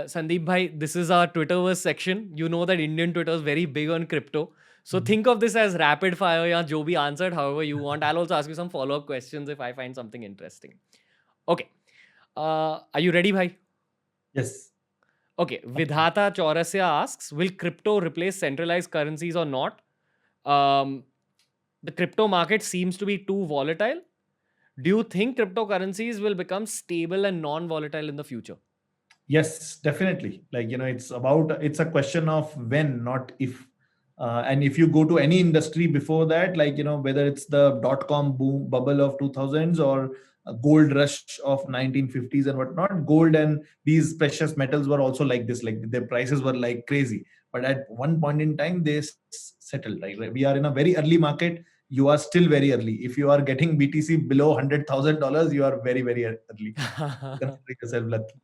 Sandeep bhai, this is our Twitterverse section. You know that Indian Twitter is very big on crypto. So think of this as rapid fire. Ya jo bhi answered however you want. I'll also ask you some follow-up questions if I find something interesting. Okay. Are you ready, bhai? Yes. Okay. Vidhata Chaurasya asks, will crypto replace centralized currencies or not? Um, the crypto market seems to be too volatile. Do you think cryptocurrencies will become stable and non-volatile in the future? Yes, definitely. Like, it's a question of when, not if. And if you go to any industry before that, like, whether it's the dot-com boom bubble of 2000s or a gold rush of 1950s and whatnot, gold and these precious metals were also like this, like their prices were like crazy. But at one point in time, they settled, right? We are in a very early market. You are still very early. If you are getting BTC below $100,000, you are very, very early. Consider yourself lucky.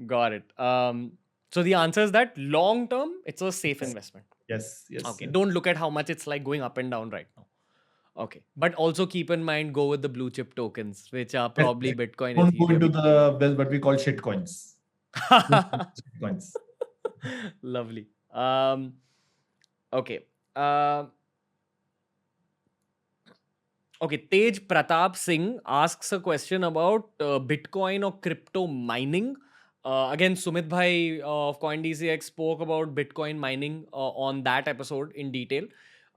Got it. So the answer is that long term, it's a safe Yes, investment. yes, yes. Okay. Don't look at how much it's like going up and down right now. Okay. But also keep in mind, go with the blue chip tokens, which are Yes, probably yes. Bitcoin, Don't go into Ethereum. what we call shit coins. Don't go into shit coins. Lovely. Okay. Um okay. Tej Pratap Singh asks a question about Bitcoin or crypto mining. Again, Sumit Bhai of CoinDCX spoke about Bitcoin mining on that episode in detail.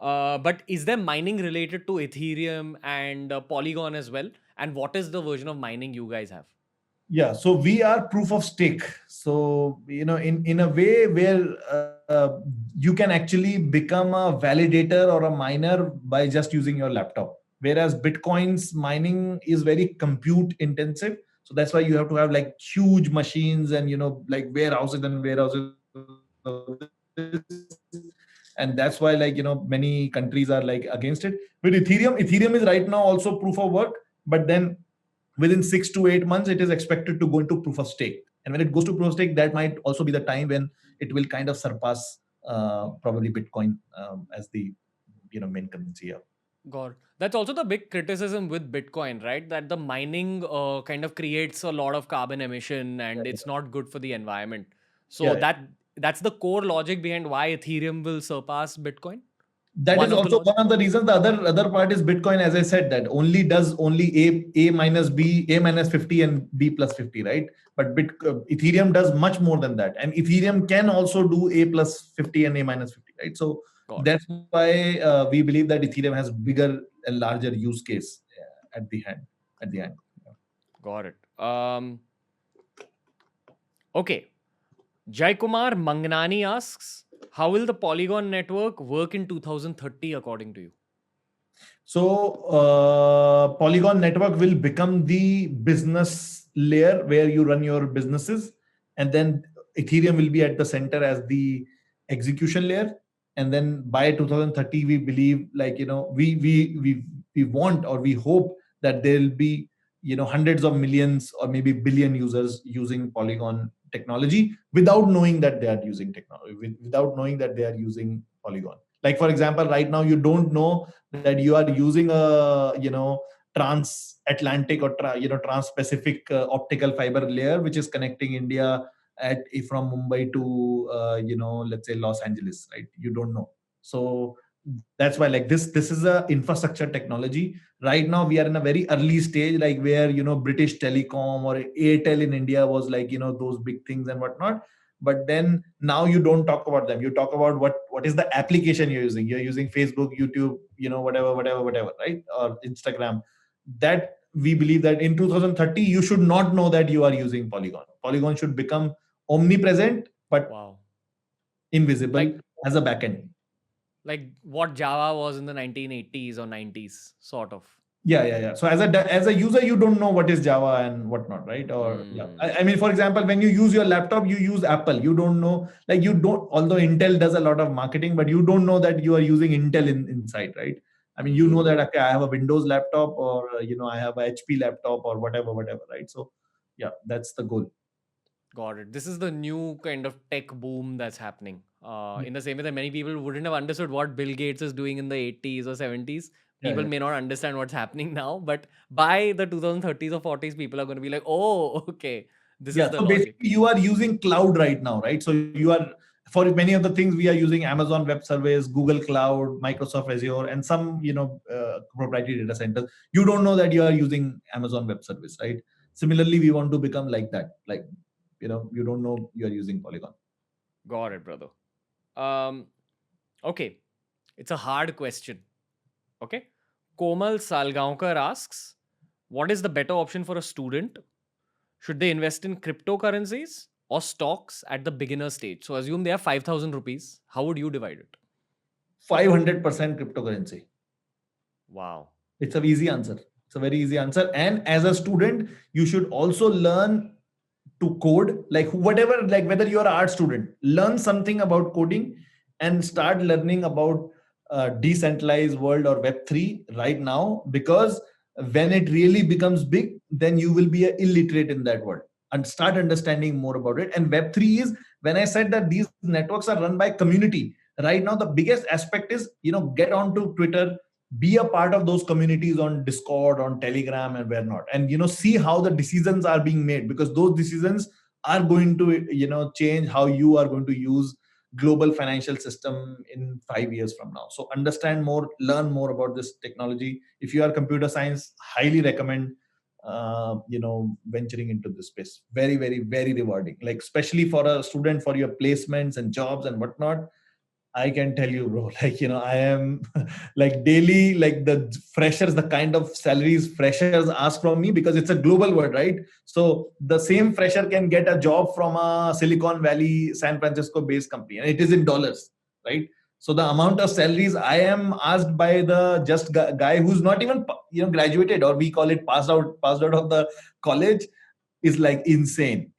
But is there mining related to Ethereum and Polygon as well? And what is the version of mining you guys have? Yeah, so we are proof of stake. So, in a way where you can actually become a validator or a miner by just using your laptop. Whereas Bitcoin's mining is very compute intensive. So that's why you have to have like huge machines and, like warehouses and warehouses of this. And that's why, like, many countries are like against it. With Ethereum is right now also proof of work, but then within 6 to 8 months it is expected to go into proof of stake, and when it goes to proof of stake, that might also be the time when it will kind of surpass probably Bitcoin as the main currency. Yeah. God, that's also the big criticism with Bitcoin, right? That the mining kind of creates a lot of carbon emission and it's not good for the environment. So Yeah, that's the core logic behind why Ethereum will surpass Bitcoin. that is One of the also logic. one of the reasons. The other part is Bitcoin, as I said, that only a minus b, a minus 50 and b plus 50, right? But Ethereum does much more than that, and Ethereum can also do a plus 50 and a minus 50, right? So Got it. that's why we believe that Ethereum has bigger and larger use case at the end. Got it. Okay. Jai Kumar Mangnani asks, how will the Polygon network work in 2030 according to you? So Polygon network will become the business layer where you run your businesses, and then Ethereum will be at the center as the execution layer. And then by 2030, we believe, like, we want, or we hope that there will be hundreds of millions or maybe billion users using Polygon technology without knowing that they are using technology, without knowing that they are using Polygon. Like, for example, right now you don't know that you are using a transatlantic or trans-Pacific optical fiber layer, which is connecting India from Mumbai to let's say Los Angeles, right? You don't know. So that's why like this is a infrastructure technology. Right now we are in a very early stage, like where British Telecom or Airtel in India was like those big things and whatnot. But then now you don't talk about them. You talk about what is the application you're using. You're using Facebook, YouTube, whatever, right? Or Instagram. That we believe that in 2030 you should not know that you are using Polygon. Polygon should become omnipresent but Wow. invisible Like as a backend. like what Java was in the 1980s or 90s, sort of. Yeah. So as a user, you don't know what is Java and whatnot, right? Or yeah, I mean, for example, when you use your laptop, you use Apple. You don't know, like you don't. Although Intel does a lot of marketing, but you don't know that you are using Intel inside, right? I mean, you know that okay, I have a Windows laptop, or I have a HP laptop, or whatever, right? So yeah, that's the goal. Got it. This is the new kind of tech boom that's happening. In the same way that many people wouldn't have understood what Bill Gates is doing in the 80s or 70s, people Yeah. may not understand what's happening now. But by the 2030s or 40s, people are going to be like, oh, okay, this is Yeah. the So logic. basically, you are using cloud right now, right? So you are for many of the things we are using Amazon Web Service, Google Cloud, Microsoft Azure, and some proprietary data centers. You don't know that you are using Amazon Web Service, right? Similarly, we want to become like that. Like you don't know you are using Polygon. Got it, brother. Um, okay, it's a hard question. Okay, Komal Salgaonkar asks, what is the better option for a student? Should they invest in cryptocurrencies or stocks at the beginner stage? So assume they have 5,000 rupees. How would you divide it? 500% cryptocurrency. Wow. It's a easy answer. It's a very easy answer. And as a student, you should also learn to code, like whatever, like whether you're an art student, learn something about coding and start learning about decentralized world or Web3 right now, because when it really becomes big, then you will be illiterate in that world and start understanding more about it. And Web3 is, when I said that these networks are run by community, right now the biggest aspect is get onto Twitter, be a part of those communities on Discord, on Telegram, and where not, and see how the decisions are being made, because those decisions are going to change how you are going to use global financial system in 5 years from now. So understand more, learn more about this technology. If you are computer science, highly recommend venturing into this space. Very, very, very rewarding, like especially for a student, for your placements and jobs and whatnot. I can tell you, bro, like, I am like daily, like the kind of salaries freshers ask from me, because it's a global world, right? So the same fresher can get a job from a Silicon Valley, San Francisco based company, and it is in dollars, right? So the amount of salaries I am asked by the just guy who's not even, graduated, or we call it passed out of the college, is like insane.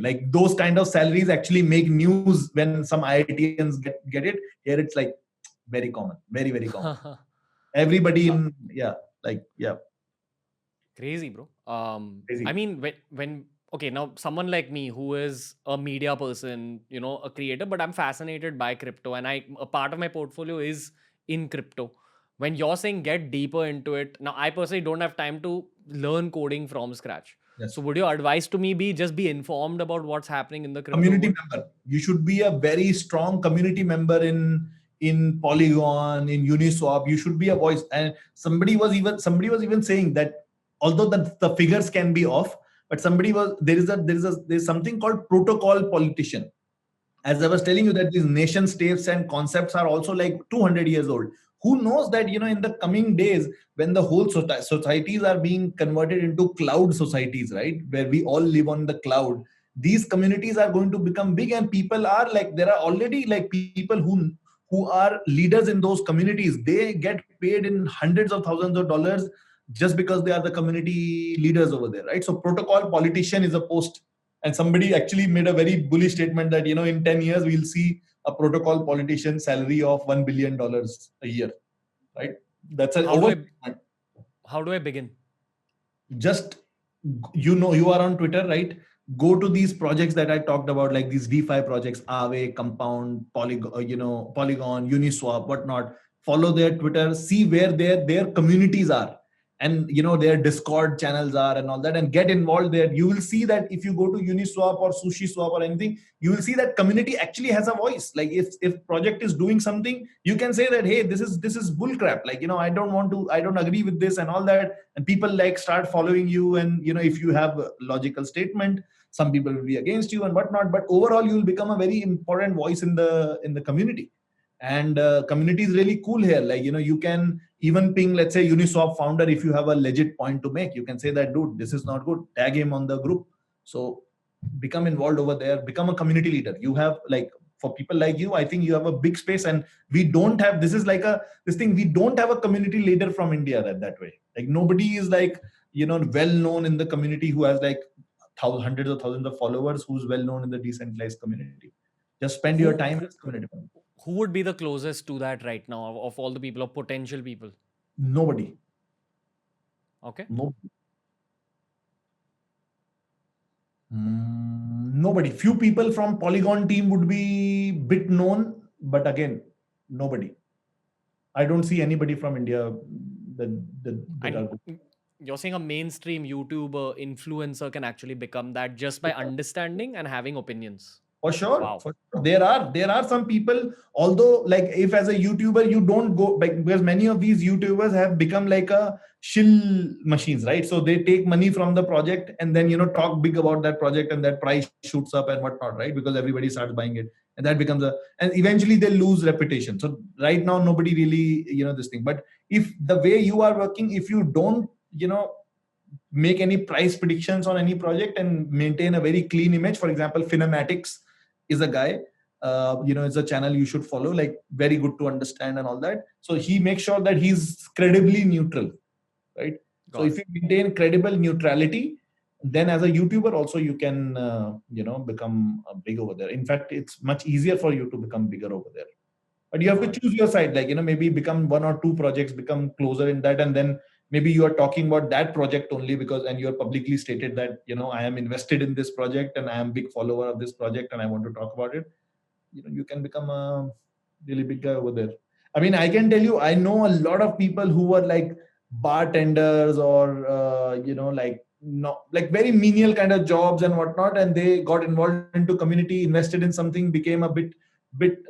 Like those kind of salaries actually make news when some IITians get it. Here it's like very common, very, very common. Everybody Uh, in, yeah, like, yeah, Crazy, bro. I crazy. mean, when okay, now someone like me who is a media person, a creator, but I'm fascinated by crypto, and a part of my portfolio is in crypto. When you're saying get deeper into it, now I personally don't have time to learn coding from scratch. Yes. So would your advice to me be just be informed about what's happening in the crypto Community world? member. You should be a very strong community member in Polygon, in Uniswap. You should be a voice. And somebody was even saying that although the figures can be off, but there's something called protocol politician. As I was telling you, that these nation states and concepts are also like 200 years old. Who knows that in the coming days, when the whole societies are being converted into cloud societies, right, where we all live on the cloud, these communities are going to become big, and people are like, there are already like people who are leaders in those communities. They get paid in hundreds of thousands of dollars just because they are the community leaders over there, right? So protocol politician is a post, and somebody actually made a very bullish statement that in 10 years we'll see a protocol politician salary of $1 billion a year, right? That's an How do over. I how do I begin? Just, you are on Twitter, right? Go to these projects that I talked about, like these DeFi projects, Aave, Compound, Polygon, Polygon, Uniswap, whatnot. Follow their Twitter, see where their communities are, and their Discord channels are and all that, and get involved there. You will see that if you go to Uniswap or SushiSwap or anything, you will see that community actually has a voice. Like if project is doing something, you can say that, hey, this is bull crap. Like, I don't agree with this and all that, and people like start following you. And if you have a logical statement, some people will be against you and whatnot, but overall you will become a very important voice in the community. And community is really cool here. Like, you can even ping, let's say, Uniswap founder. If you have a legit point to make, you can say that, dude, this is not good, tag him on the group. So become involved over there, become a community leader. You have, like, for people like you, I think you have a big space. And we don't have, this is like this thing, we don't have a community leader from India that way. Like, nobody is like, well known in the community who has like hundreds of thousands of followers, who's well known in the decentralized community. Just spend your time as community member. Who would be the closest to that right now of all the people, of potential people? Nobody. Okay. Nobody. Few people from Polygon team would be bit known, but again, nobody. I don't see anybody from India that you're saying a mainstream YouTuber influencer can actually become that just by understanding and having opinions? For sure. Wow. For sure. There are some people, although, like, if as a YouTuber you don't go, like, because many of these YouTubers have become like a shill machines, right? So they take money from the project and then talk big about that project, and that price shoots up and whatnot, right? Because everybody starts buying it, and that becomes and eventually they lose reputation. So right now nobody really this thing. But if the way you are working, if you don't make any price predictions on any project and maintain a very clean image, for example, Finematics is a guy, it's a channel you should follow, like, very good to understand and all that. So he makes sure that he's credibly neutral, right? So if you maintain credible neutrality, then as a YouTuber also you can become big over there. In fact, it's much easier for you to become bigger over there. But you have to choose your side, like, maybe become one or two projects, become closer in that, and then maybe you are talking about that project only because, and you are publicly stated that, I am invested in this project and I am big follower of this project and I want to talk about it. You can become a really big guy over there. I mean, I can tell you, I know a lot of people who were like bartenders or, like, not like very menial kind of jobs and whatnot. And they got involved into community, invested in something, became a bit,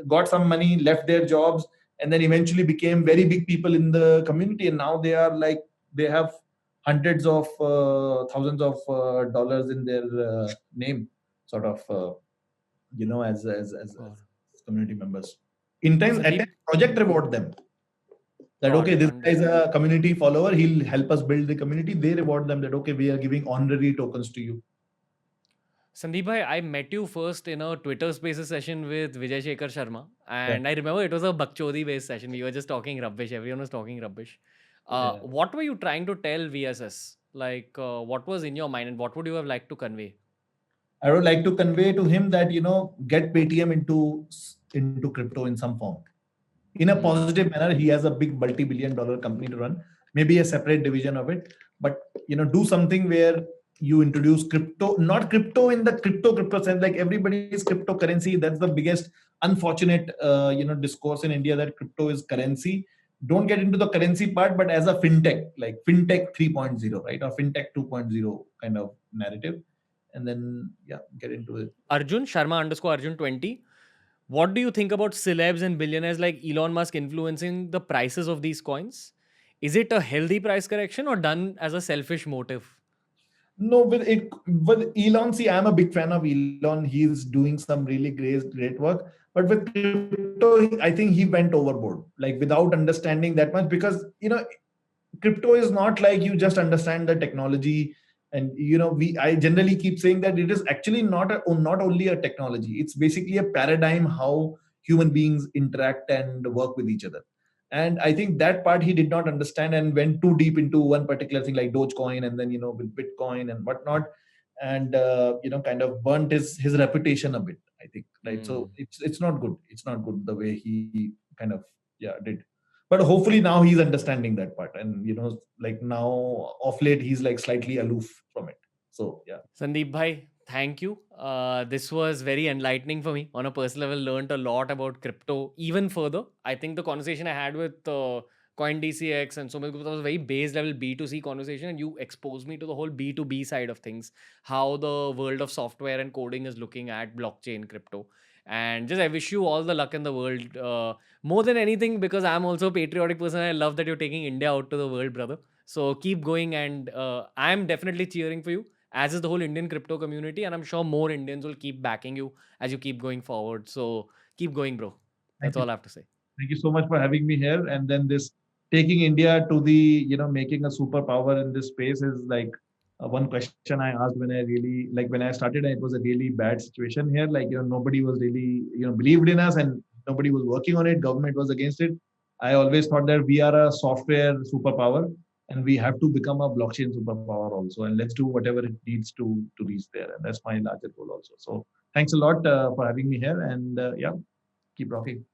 got some money, left their jobs, and then eventually became very big people in the community. And now they are like, they have hundreds of thousands of dollars in their name, sort of, as community members. In time, at times, project reward them. That, okay, this guy is a community follower, he'll help us build the community. They reward them that, okay, we are giving honorary tokens to you. Sandeep bhai, I met you first in a Twitter Spaces session with Vijay Shekhar Sharma, and I remember it was a Bakchodi based session. We were just talking rubbish. Everyone was talking rubbish. What were you trying to tell VSS? Like, what was in your mind, and what would you have liked to convey? I would like to convey to him that, get Paytm into crypto in some form. In a positive manner. He has a big multi-billion-dollar company to run, maybe a separate division of it, but do something where you introduce crypto, not crypto in the crypto sense, like everybody is cryptocurrency. That's the biggest unfortunate discourse in India, that crypto is currency. Don't get into the currency part, but as a fintech, like fintech 3.0, right, or fintech 2.0 kind of narrative, and then get into it. Arjun Sharma _ Arjun20. What do you think about celebs and billionaires like Elon Musk influencing the prices of these coins? Is it a healthy price correction or done as a selfish motive? No, with Elon, see, I'm a big fan of Elon. He's doing some really great work. But with crypto, I think he went overboard, like, without understanding that much, because crypto is not like you just understand the technology. And I generally keep saying that it is actually not only a technology. It's basically a paradigm how human beings interact and work with each other. And I think that part he did not understand and went too deep into one particular thing, like Dogecoin, and then with Bitcoin and whatnot, and kind of burnt his reputation a bit, I think, right? So it's not good. It's not good the way he kind of did. But hopefully now he's understanding that part, and like, now of late he's like slightly aloof from it. So Sandeep bhai, thank you. This was very enlightening for me. On a personal level, learned a lot about crypto even further. I think the conversation I had with CoinDCX and so many, because it was a very base level B2C conversation, and you exposed me to the whole B2B side of things, how the world of software and coding is looking at blockchain crypto. And just I wish you all the luck in the world. More than anything, because I'm also a patriotic person. I love that you're taking India out to the world, brother. So keep going, and I'm definitely cheering for you, as is the whole Indian crypto community, and I'm sure more Indians will keep backing you as you keep going forward. So keep going, bro. Thank That's you. all I have to say. Thank you so much for having me here. And then this taking India to the, making a superpower in this space is like one question I asked when I really, like when I started, it was a really bad situation here. Like, nobody was really, believed in us and nobody was working on it. Government was against it. I always thought that we are a software superpower and we have to become a blockchain superpower also. And let's do whatever it needs to reach there. And that's my larger goal also. So thanks a lot for having me here. And yeah, keep rocking.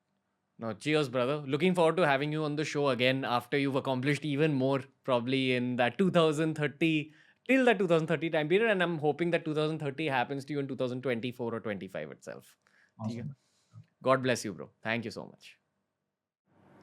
No, cheers, brother. Looking forward to having you on the show again after you've accomplished even more, probably in that 2030, till that 2030 time period. And I'm hoping that 2030 happens to you in 2024 or 25 itself. ठीक है? Awesome. God bless you, bro. Thank you so much.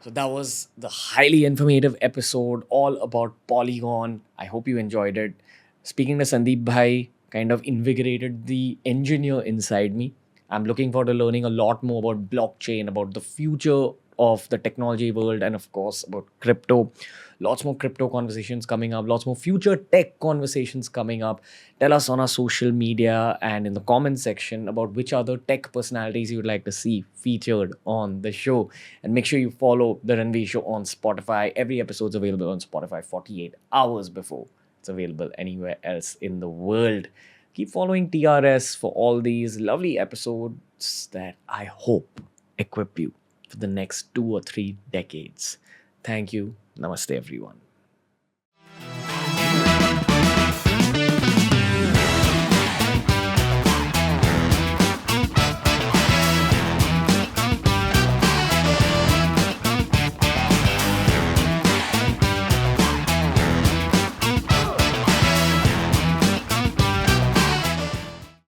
So that was the highly informative episode all about Polygon. I hope you enjoyed it. Speaking to Sandeep Bhai kind of invigorated the engineer inside me. I'm looking forward to learning a lot more about blockchain, about the future of the technology world, and of course about crypto. Lots more crypto conversations coming up, lots more future tech conversations coming up. Tell us on our social media and in the comment section about which other tech personalities you would like to see featured on the show. And make sure you follow the Ranveer Show on Spotify. Every episode's available on Spotify 48 hours before it's available anywhere else in the world. Keep following TRS for all these lovely episodes that I hope equip you for the next 2 or 3 decades. Thank you. Namaste, everyone.